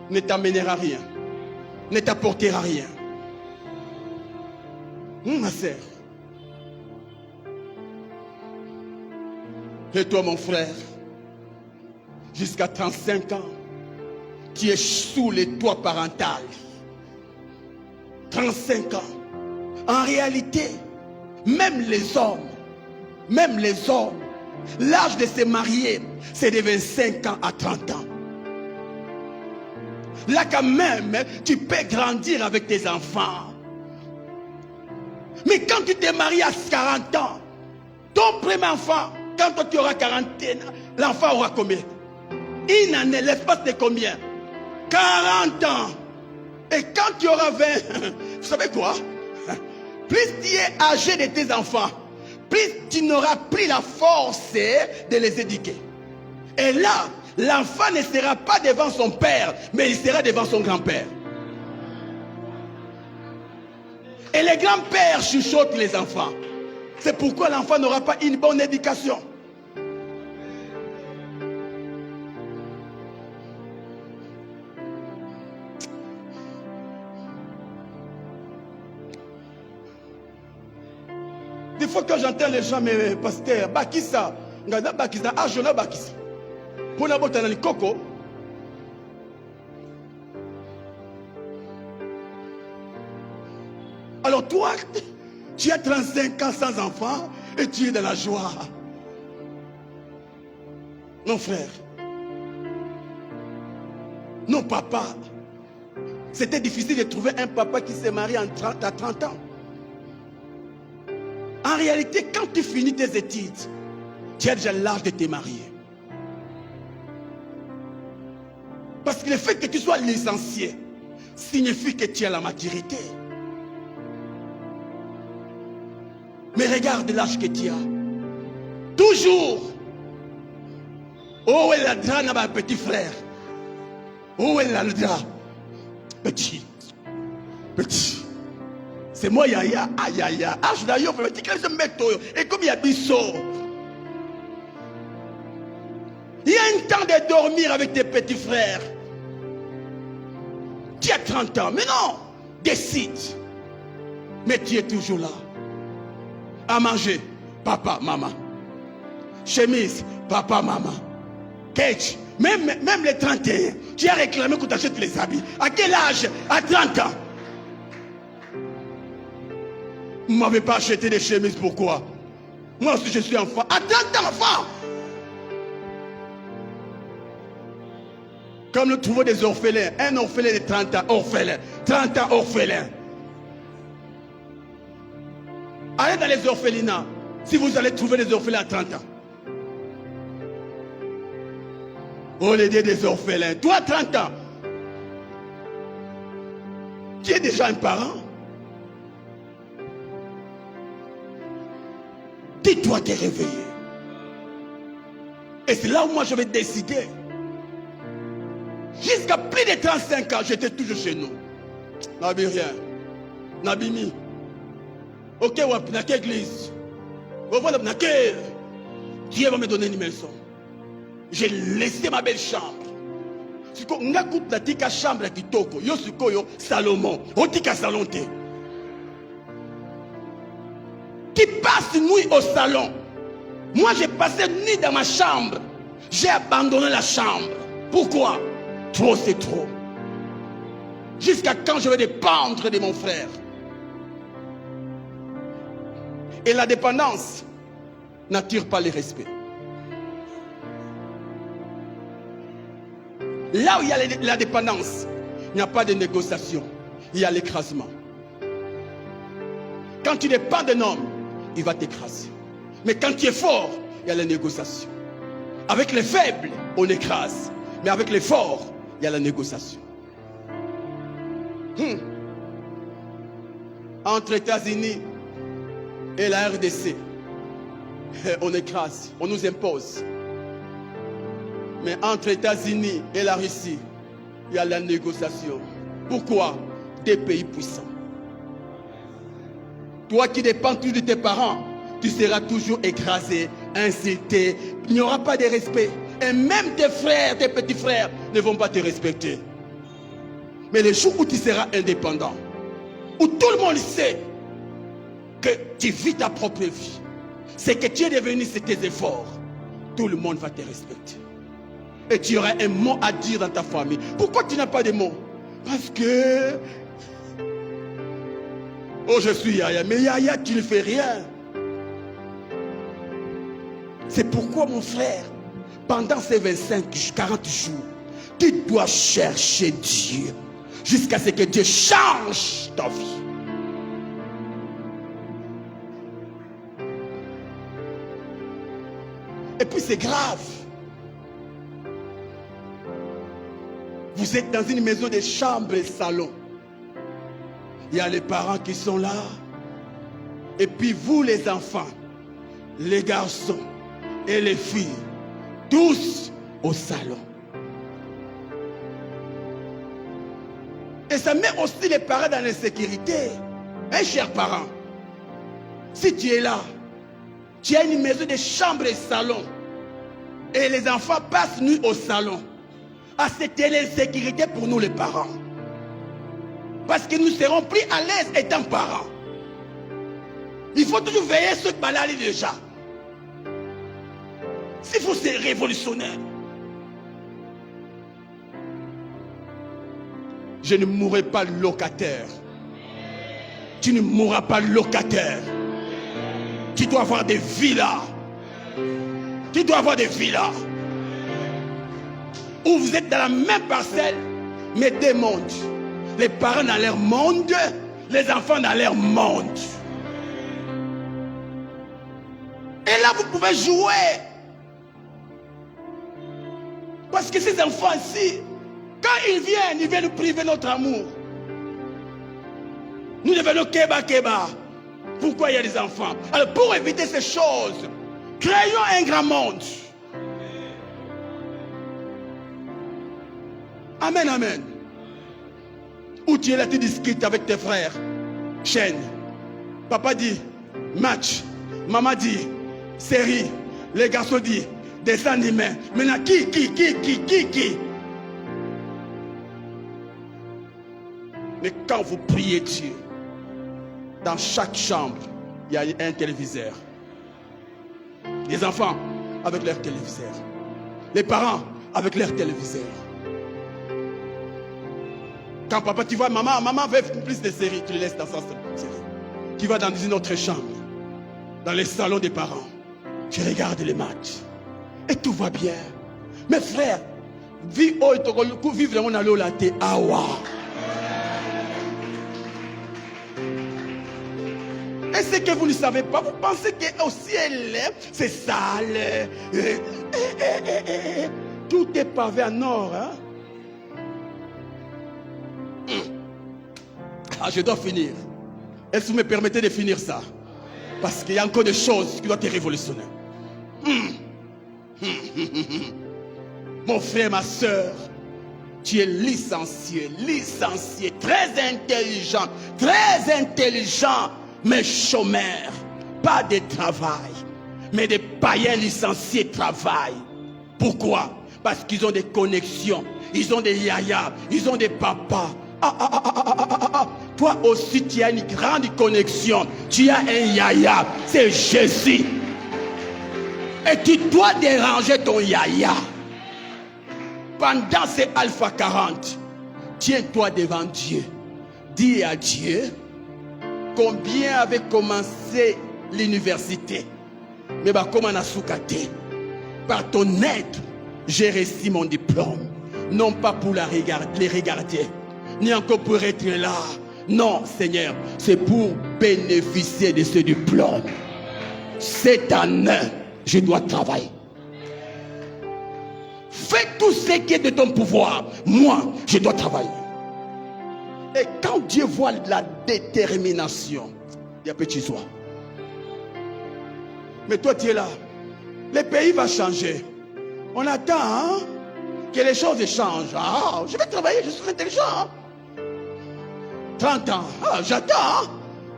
ne t'amènera à rien. Ne t'apportera rien. Ma sœur. Et toi, mon frère, jusqu'à 35 ans, tu es sous les toits parentaux. 35 ans. En réalité, même les hommes, l'âge de se marier, c'est de 25 ans à 30 ans. Là, quand même, tu peux grandir avec tes enfants. Mais quand tu t'es marié à 40 ans, ton premier enfant, quand toi tu auras 40 ans, l'enfant aura combien? Une année, l'espace de combien? 40 ans. Et quand tu auras 20, vous savez quoi? Plus tu es âgé de tes enfants, plus tu n'auras plus la force de les éduquer. Et là, l'enfant ne sera pas devant son père, mais il sera devant son grand-père. Et les grands-pères chuchotent les enfants. C'est pourquoi l'enfant n'aura pas une bonne éducation. Des fois quand j'entends les gens, mais pasteur, Bakissa, Ngada Bakissa, Ajona Bakissa. Pour la botte dans le coco. Alors toi, tu as 35 ans sans enfant et tu es dans la joie. Non frère. Non papa. C'était difficile de trouver un papa qui s'est marié à 30 ans. En réalité, quand tu finis tes études, tu as déjà l'âge de te marier. Parce que le fait que tu sois licencié signifie que tu as la maturité. Mais regarde l'âge que tu as. Toujours. Oh, elle a drap dans petit frère. Oh, elle a le drap. Petit. C'est moi, yaya. Aïe, aïe, aïe. Ah, je d'ailleurs, petit que je me mets. Et comme il y a Bissot. Il y a un temps de dormir avec tes petits frères. Tu as 30 ans. Mais non. Décide. Mais tu es toujours là. À manger, papa, maman. Chemise, papa, maman. Cage, même les 31, tu as réclamé qu'on t'achète les habits. À quel âge? À 30 ans. Vous ne m'avez pas acheté des chemises, pourquoi? Moi aussi je suis enfant. À 30 ans, enfant. Comme nous trouvons des orphelins. Un orphelin de 30 ans, orphelin. 30 ans, orphelin. Allez dans les orphelinats. Si vous allez trouver des orphelins à 30 ans. Oh, l'aider des orphelins. Toi, 30 ans. Tu es déjà un parent. Dis-toi t'es réveillé. Et c'est là où moi je vais décider. Jusqu'à plus de 35 ans, j'étais toujours chez nous. N'avais rien. N'avais mis. Ok, wap, na quelle église? Voilà, na quelle? Dieu va me donner une maison. J'ai laissé ma belle chambre. Si on a coupé la tika chambre qui toko, yo suko yo Salomon, on tika salon te. Qui passe nuit au salon. Moi j'ai passé nuit dans ma chambre. J'ai abandonné la chambre. Pourquoi? Trop c'est trop. Jusqu'à quand je vais dépendre de mon frère? Et la dépendance n'attire pas le respect. Là où il y a la dépendance, il n'y a pas de négociation. Il y a l'écrasement. Quand tu n'es pas d'un homme, il va t'écraser. Mais quand tu es fort, il y a la négociation. Avec les faibles, on écrase. Mais avec les forts, il y a la négociation. Entre les États-Unis et la RDC, on écrase, on nous impose. Mais entre les États-Unis et la Russie, il y a la négociation. Pourquoi? Des pays puissants. Toi qui dépends toujours de tes parents, tu seras toujours écrasé, insulté. Il n'y aura pas de respect. Et même tes frères, tes petits frères ne vont pas te respecter. Mais le jour où tu seras indépendant, où tout le monde sait que tu vis ta propre vie, c'est que tu es devenu tes efforts, tout le monde va te respecter. Et tu auras un mot à dire dans ta famille. Pourquoi tu n'as pas de mots? Parce que... Oh, je suis Yaya. Mais Yaya, tu ne fais rien. C'est pourquoi, mon frère, pendant ces 40 jours, tu dois chercher Dieu jusqu'à ce que Dieu change ta vie. Et puis c'est grave. Vous êtes dans une maison de chambres et salons. Il y a les parents qui sont là. Et puis vous les enfants, les garçons et les filles, tous au salon. Et ça met aussi les parents dans l'insécurité. Hein, chers parents, si tu es là, tu as une maison de chambres et salons, et les enfants passent nuit au salon. Ah, c'était l'insécurité pour nous les parents. Parce que nous serons plus à l'aise étant parents. Il faut toujours veiller sur ce balai déjà. S'il faut, c'est révolutionnaire. Je ne mourrai pas locataire. Tu ne mourras pas locataire. Tu dois avoir des villas. Tu dois avoir des villas. Où vous êtes dans la même parcelle, mais deux mondes. Les parents dans leur monde, les enfants dans leur monde. Et là, vous pouvez jouer. Parce que ces enfants-ci, quand ils viennent nous priver notre amour. Nous devenons keba. Pourquoi il y a des enfants? Alors pour éviter ces choses, créons un grand monde. Amen, amen. Où tu es là, tu discutes avec tes frères. Chaîne. Papa dit match. Maman dit série. Les garçons disent dessin animé. Maintenant, qui? Mais quand vous priez Dieu, dans chaque chambre, il y a un téléviseur. Les enfants avec leur téléviseur. Les parents avec leur téléviseur. Quand papa, tu vois, maman veut plus de séries, tu les laisses dans sa série. Tu vas dans une autre chambre, dans les salons des parents. Tu regardes les matchs. Et tout va bien. Mes frères, vivre vraiment dans l'eau, là, t'es awa. Et ce que vous ne savez pas, vous pensez que aussi elle est, c'est sale. Tout est pavé en or, hein? Ah, je dois finir. Est-ce que vous me permettez de finir ça? Parce qu'il y a encore des choses qui doivent te révolutionner. Mon frère, ma soeur, tu es licencié, très intelligent, mais chômeur, pas de travail, mais des païens licenciés travaillent. Pourquoi? Parce qu'ils ont des connexions, ils ont des yayas, ils ont des papas. Toi aussi tu as une grande connexion, tu as un yaya, c'est Jésus. Et tu dois déranger ton yaya. Pendant ces Alpha 40, tiens-toi devant Dieu. Dis à Dieu combien avait commencé l'université. Mais comme on a soukaté, par ton aide, j'ai reçu mon diplôme. Non pas pour les regarder, ni encore pour être là. Non, Seigneur, c'est pour bénéficier de ce diplôme. Cette année, je dois travailler. Fais tout ce qui est de ton pouvoir. Moi, je dois travailler. Et quand Dieu voit la détermination, il y a petit soir. Mais toi, tu es là. Le pays va changer. On attend hein, que les choses changent. Ah, je vais travailler, je suis intelligent. 30 ans, ah, j'attends.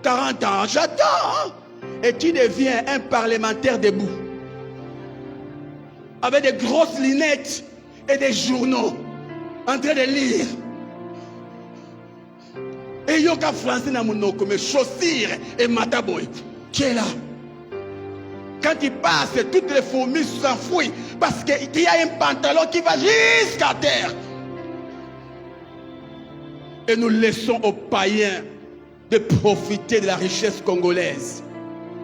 40 ans, j'attends. Hein? Et tu deviens un parlementaire debout. Avec des grosses lunettes et des journaux. En train de lire. Et yoka français na monoko, mais chaussures et mataboy. Tu es là. Quand il passe, toutes les fourmis s'enfuient parce qu'il y a un pantalon qui va jusqu'à terre. Et nous laissons aux païens de profiter de la richesse congolaise.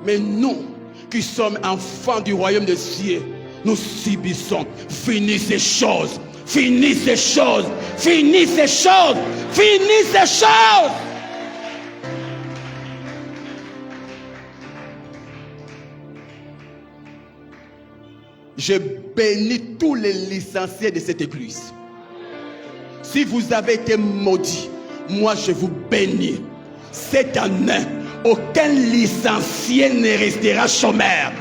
Mais nous, qui sommes enfants du royaume des cieux, nous subissons. Finis ces choses. Finis ces choses. Finis ces choses. Finis ces choses. Je bénis tous les licenciés de cette église. Si vous avez été maudits, moi je vous bénis. Cette année, aucun licencié ne restera chômeur.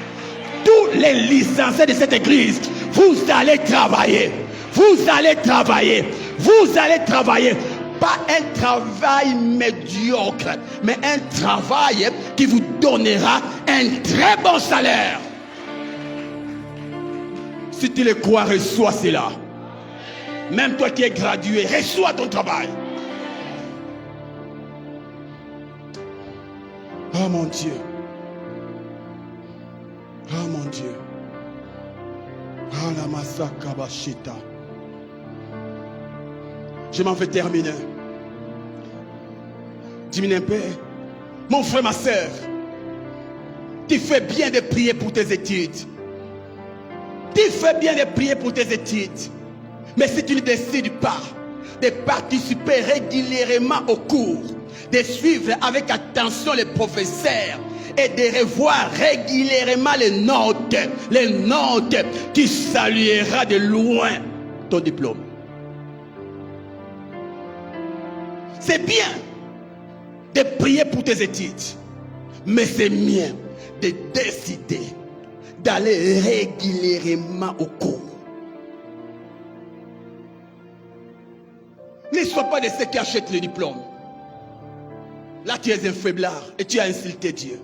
Tous les licenciés de cette église, vous allez travailler. Vous allez travailler. Vous allez travailler. Pas un travail médiocre, mais un travail qui vous donnera un très bon salaire. Si tu le crois, reçois cela. Même toi qui es gradué, reçois ton travail. Oh mon Dieu. Oh mon Dieu. Ah la masaka bashita. Je m'en vais terminer. Diminue un peu. Mon frère, ma soeur, tu fais bien de prier pour tes études. Tu fais bien de prier pour tes études. Mais si tu ne décides pas de participer régulièrement aux cours, de suivre avec attention les professeurs et de revoir régulièrement les notes, tu salueras de loin ton diplôme. C'est bien de prier pour tes études, mais c'est mieux de décider d'aller régulièrement au cours. Ne sois pas de ceux qui achètent le diplôme. Là, tu es un faiblard et tu as insulté Dieu.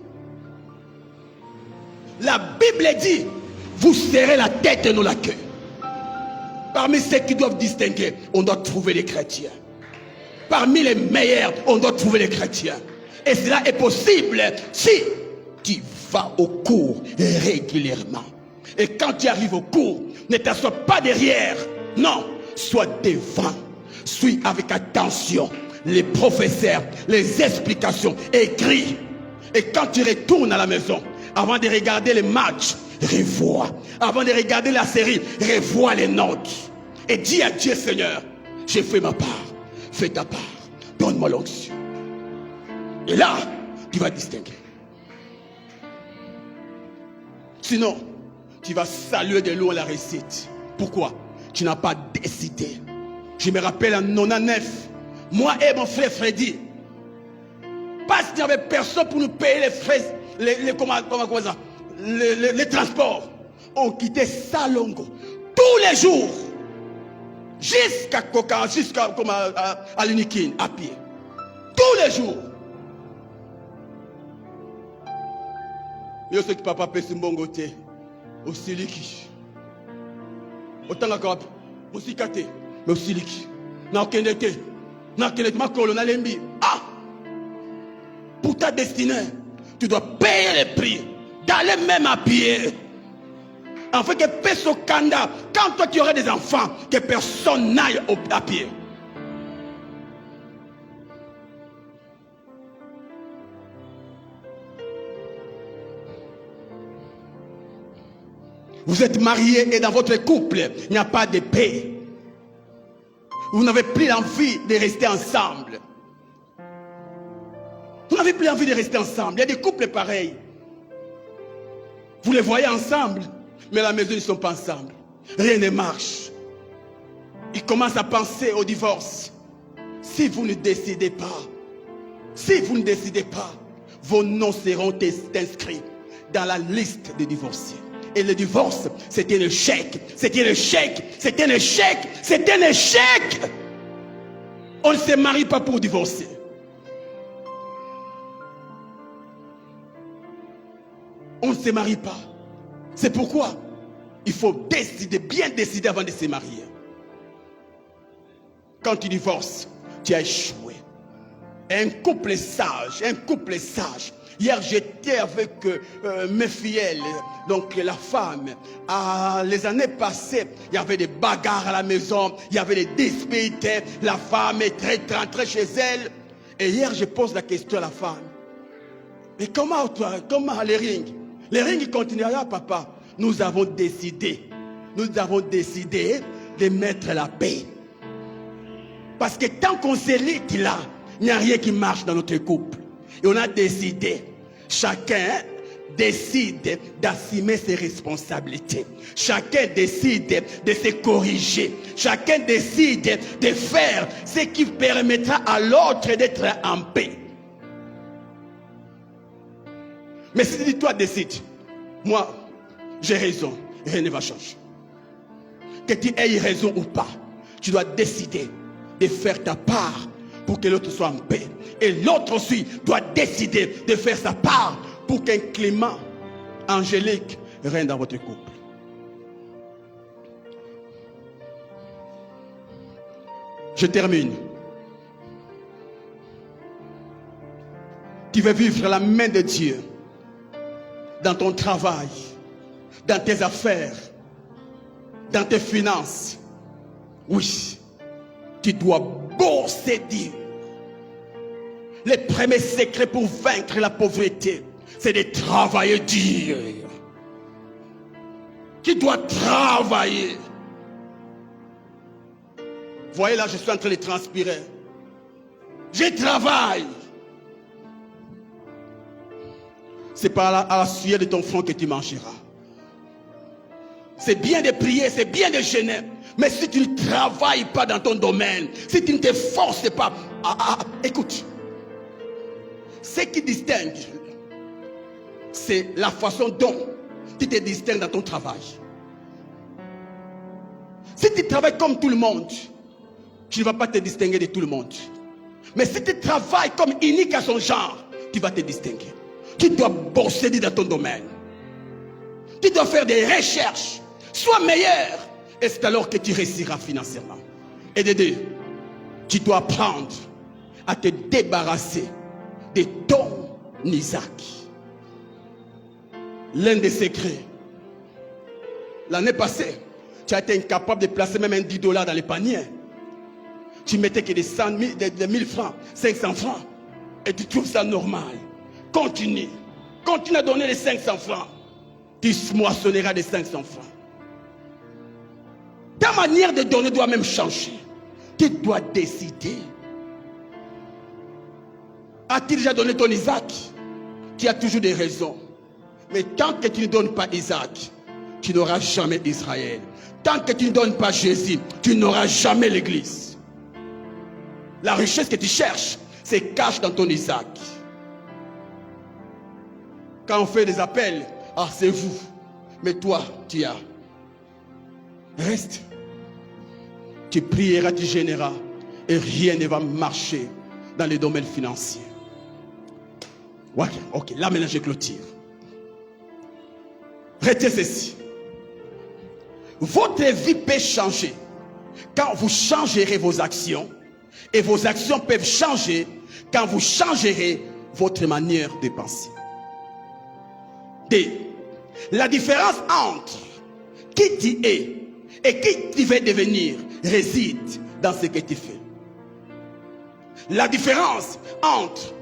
La Bible dit, vous serez la tête et non la queue. Parmi ceux qui doivent distinguer, on doit trouver les chrétiens. Parmi les meilleurs, on doit trouver les chrétiens. Et cela est possible si tu vas au cours régulièrement. Et quand tu arrives au cours, ne t'assois pas derrière. Non, sois devant. Suis avec attention les professeurs, les explications, écris. Et quand tu retournes à la maison, avant de regarder les matchs, revois. Avant de regarder la série, revois les notes. Et dis à Dieu, Seigneur, j'ai fait ma part. Fais ta part. Donne-moi l'onction. Et là, tu vas distinguer. Sinon, tu vas saluer de loin la réussite. Pourquoi? Tu n'as pas décidé. Je me rappelle en 99, moi et mon frère Freddy, parce qu'il n'y avait personne pour nous payer les frais, les transports. On quittait Salongo tous les jours, jusqu'à Koka, jusqu'à à l'Unikin, à pied. Tous les jours. Yo ce qui papa peut simbongote au siliki. Autant la corde, au sikate, mais au siliki. Na okendete, na okendete makolo na lembi. Ah! Pour ta destinée, tu dois payer les prix, d'aller même à pied. En fait, que peso kanda, quand toi tu aurais des enfants, que personne n'aille à pied. Vous êtes mariés et dans votre couple, il n'y a pas de paix. Vous n'avez plus envie de rester ensemble. Vous n'avez plus envie de rester ensemble. Il y a des couples pareils. Vous les voyez ensemble, mais à la maison, ils ne sont pas ensemble. Rien ne marche. Ils commencent à penser au divorce. Si vous ne décidez pas, vos noms seront inscrits dans la liste des divorcés. Et le divorce, c'est un échec. C'est un échec. C'est un échec. C'est un échec. On ne se marie pas pour divorcer. on ne se marie pas. C'est pourquoi il faut décider, bien décider avant de se marier. Quand tu divorces, tu as échoué. Un couple sage, un couple sage. Hier, j'étais avec mes filles, donc la femme. Les années passées, il y avait des bagarres à la maison, il y avait des disputes. La femme est rentrée chez elle. Et hier, je pose la question à la femme. Mais comment les rings? Les rings continueront, papa. Nous avons décidé de mettre la paix. Parce que tant qu'on s'élite là, il n'y a rien qui marche dans notre couple. Et on a décidé, chacun décide d'assumer ses responsabilités. Chacun décide de se corriger. Chacun décide de faire ce qui permettra à l'autre d'être en paix. Mais si toi décides, moi j'ai raison, rien ne va changer. Que tu aies raison ou pas, tu dois décider de faire ta part pour que l'autre soit en paix. Et l'autre aussi doit décider de faire sa part pour qu'un climat angélique règne dans votre couple. Je termine. Tu veux vivre la main de Dieu dans ton travail, dans tes affaires, dans tes finances. Oui. Tu dois bosser Dieu. Le premier secret pour vaincre la pauvreté, c'est de travailler Dieu. Tu dois travailler. Voyez là, je suis en train de transpirer. Je travaille. C'est par à la sueur de ton front que tu mangeras. C'est bien de prier, c'est bien de jeûner. Mais si tu ne travailles pas dans ton domaine, si tu ne te forces pas, écoute, ce qui distingue, c'est la façon dont tu te distingues dans ton travail. Si tu travailles comme tout le monde, tu ne vas pas te distinguer de tout le monde. Mais si tu travailles comme unique à son genre, tu vas te distinguer. Tu dois bosser dans ton domaine. Tu dois faire des recherches. Sois meilleur. Et c'est alors que tu réussiras financièrement. Et de deux, tu dois apprendre à te débarrasser de ton Isaac. L'un des secrets. L'année passée, tu as été incapable de placer même un $10 dans les paniers. Tu mettais que des 100 000, des 1000 francs, 500 francs. Et tu trouves ça normal. Continue. Continue à donner les 500 francs. Tu moissonneras des 500 francs. Ta manière de donner doit même changer. Tu dois décider. As-tu déjà donné ton Isaac? Tu as toujours des raisons. Mais tant que tu ne donnes pas Isaac, tu n'auras jamais Israël. Tant que tu ne donnes pas Jésus, tu n'auras jamais l'église. La richesse que tu cherches se cache dans ton Isaac. Quand on fait des appels, c'est vous. Mais toi, tu as. Reste. Tu prieras, tu gêneras. Et rien ne va marcher dans les domaines financiers. Ouais, ok, là maintenant je clôture. Retenez ceci. Votre vie peut changer quand vous changerez vos actions. Et vos actions peuvent changer quand vous changerez votre manière de penser. D. La différence entre qui tu es et qui tu veux devenir réside dans ce que tu fais. La différence entre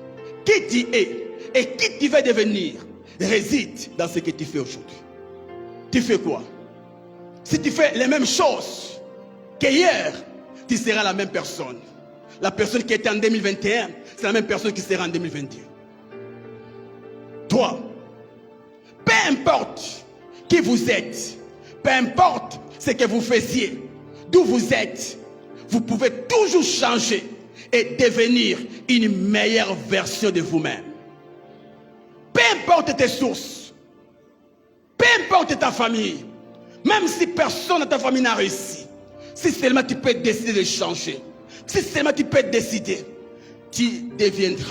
qui tu es et qui tu veux devenir réside dans ce que tu fais aujourd'hui. Tu fais quoi? Si tu fais les mêmes choses qu'hier, tu seras la même personne. La personne qui était en 2021, c'est la même personne qui sera en 2022. Toi, peu importe qui vous êtes, peu importe ce que vous faisiez, d'où vous êtes, vous pouvez toujours changer et devenir une meilleure version de vous-même. Peu importe tes sources, peu importe ta famille, même si personne dans ta famille n'a réussi, si seulement tu peux décider de changer, si seulement tu peux décider, tu deviendras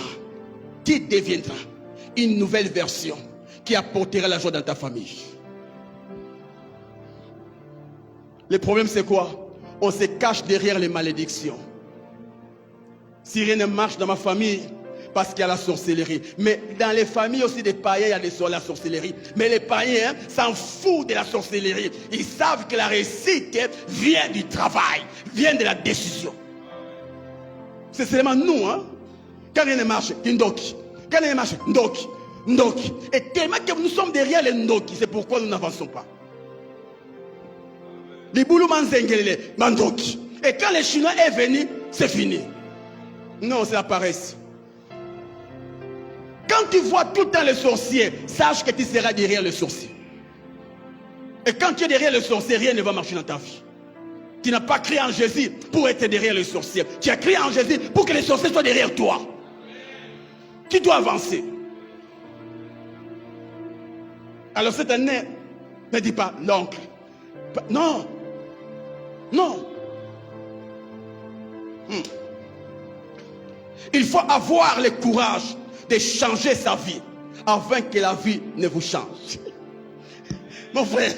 une nouvelle version qui apportera la joie dans ta famille. Le problème c'est quoi? On se cache derrière les malédictions. Si rien ne marche dans ma famille, parce qu'il y a la sorcellerie. Mais dans les familles aussi des païens, il y a la sorcellerie. Mais les païens s'en foutent de la sorcellerie. Ils savent que la réussite vient du travail, vient de la décision. C'est seulement nous, hein. Quand rien ne marche, ndoki. Quand rien ne marche, ndoki. Ndoki. Et tellement que nous sommes derrière les ndoki, c'est pourquoi nous n'avançons pas. Les boulous manzengelele, mandoki. Et quand les Chinois est venu, c'est fini. Non, c'est la paresse. Quand tu vois tout le temps les sorciers, sache que tu seras derrière le sorcier. Et quand tu es derrière le sorcier, rien ne va marcher dans ta vie. Tu n'as pas crié en Jésus pour être derrière le sorcier. Tu as crié en Jésus pour que les sorciers soient derrière toi. Tu dois avancer. Alors cette année, ne dis pas l'oncle. Non. Non. Il faut avoir le courage de changer sa vie afin que la vie ne vous change. Mon frère,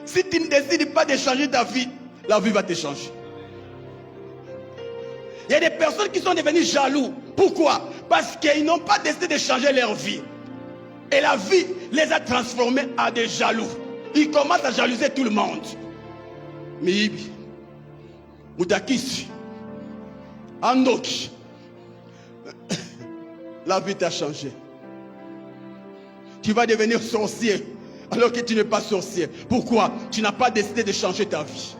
si tu ne décides pas de changer ta vie, la vie va te changer. Il y a des personnes qui sont devenues jaloux. Pourquoi? Parce qu'ils n'ont pas décidé de changer leur vie. Et la vie les a transformés en des jaloux. Ils commencent à jalouser tout le monde. Mais Moudakis, Andoki, la vie t'a changé. Tu vas devenir sorcier alors que tu n'es pas sorcier. Pourquoi? Tu n'as pas décidé de changer ta vie.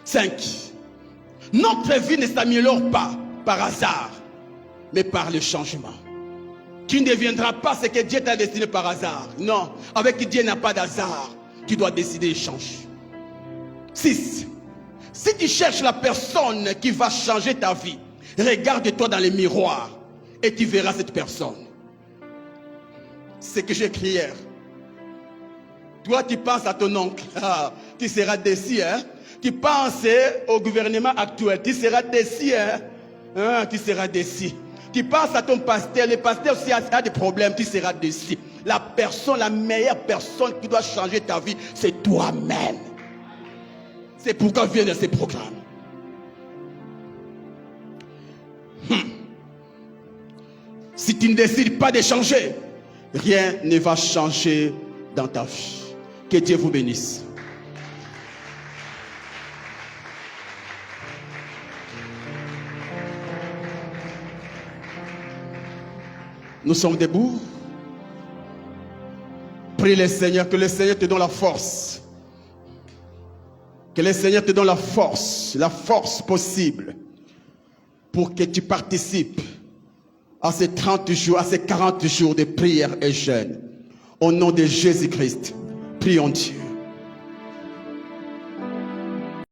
5. Notre vie ne s'améliore pas par hasard, mais par le changement. Tu ne deviendras pas ce que Dieu t'a destiné par hasard. Non, avec Dieu il n'y a pas d'hasard. Tu dois décider de changer. 6. Si tu cherches la personne qui va changer ta vie, regarde-toi dans le miroir et tu verras cette personne. C'est ce que j'ai écrit hier. Toi, tu penses à ton oncle. Ah, tu seras déçu, hein? Tu penses au gouvernement actuel. Tu seras déçu, hein? Ah, tu seras déçu. Tu penses à ton pasteur. Le pasteur aussi a des problèmes. Tu seras déçu. La personne, la meilleure personne qui doit changer ta vie, c'est toi-même. C'est pourquoi viennent ces programmes. Si tu ne décides pas de changer, rien ne va changer dans ta vie. Que Dieu vous bénisse. Nous sommes debout. Prie le Seigneur, que le Seigneur te donne la force. Que le Seigneur te donne la force possible pour que tu participes à ces 30 jours, à ces 40 jours de prière et jeûne. Au nom de Jésus-Christ, prions Dieu.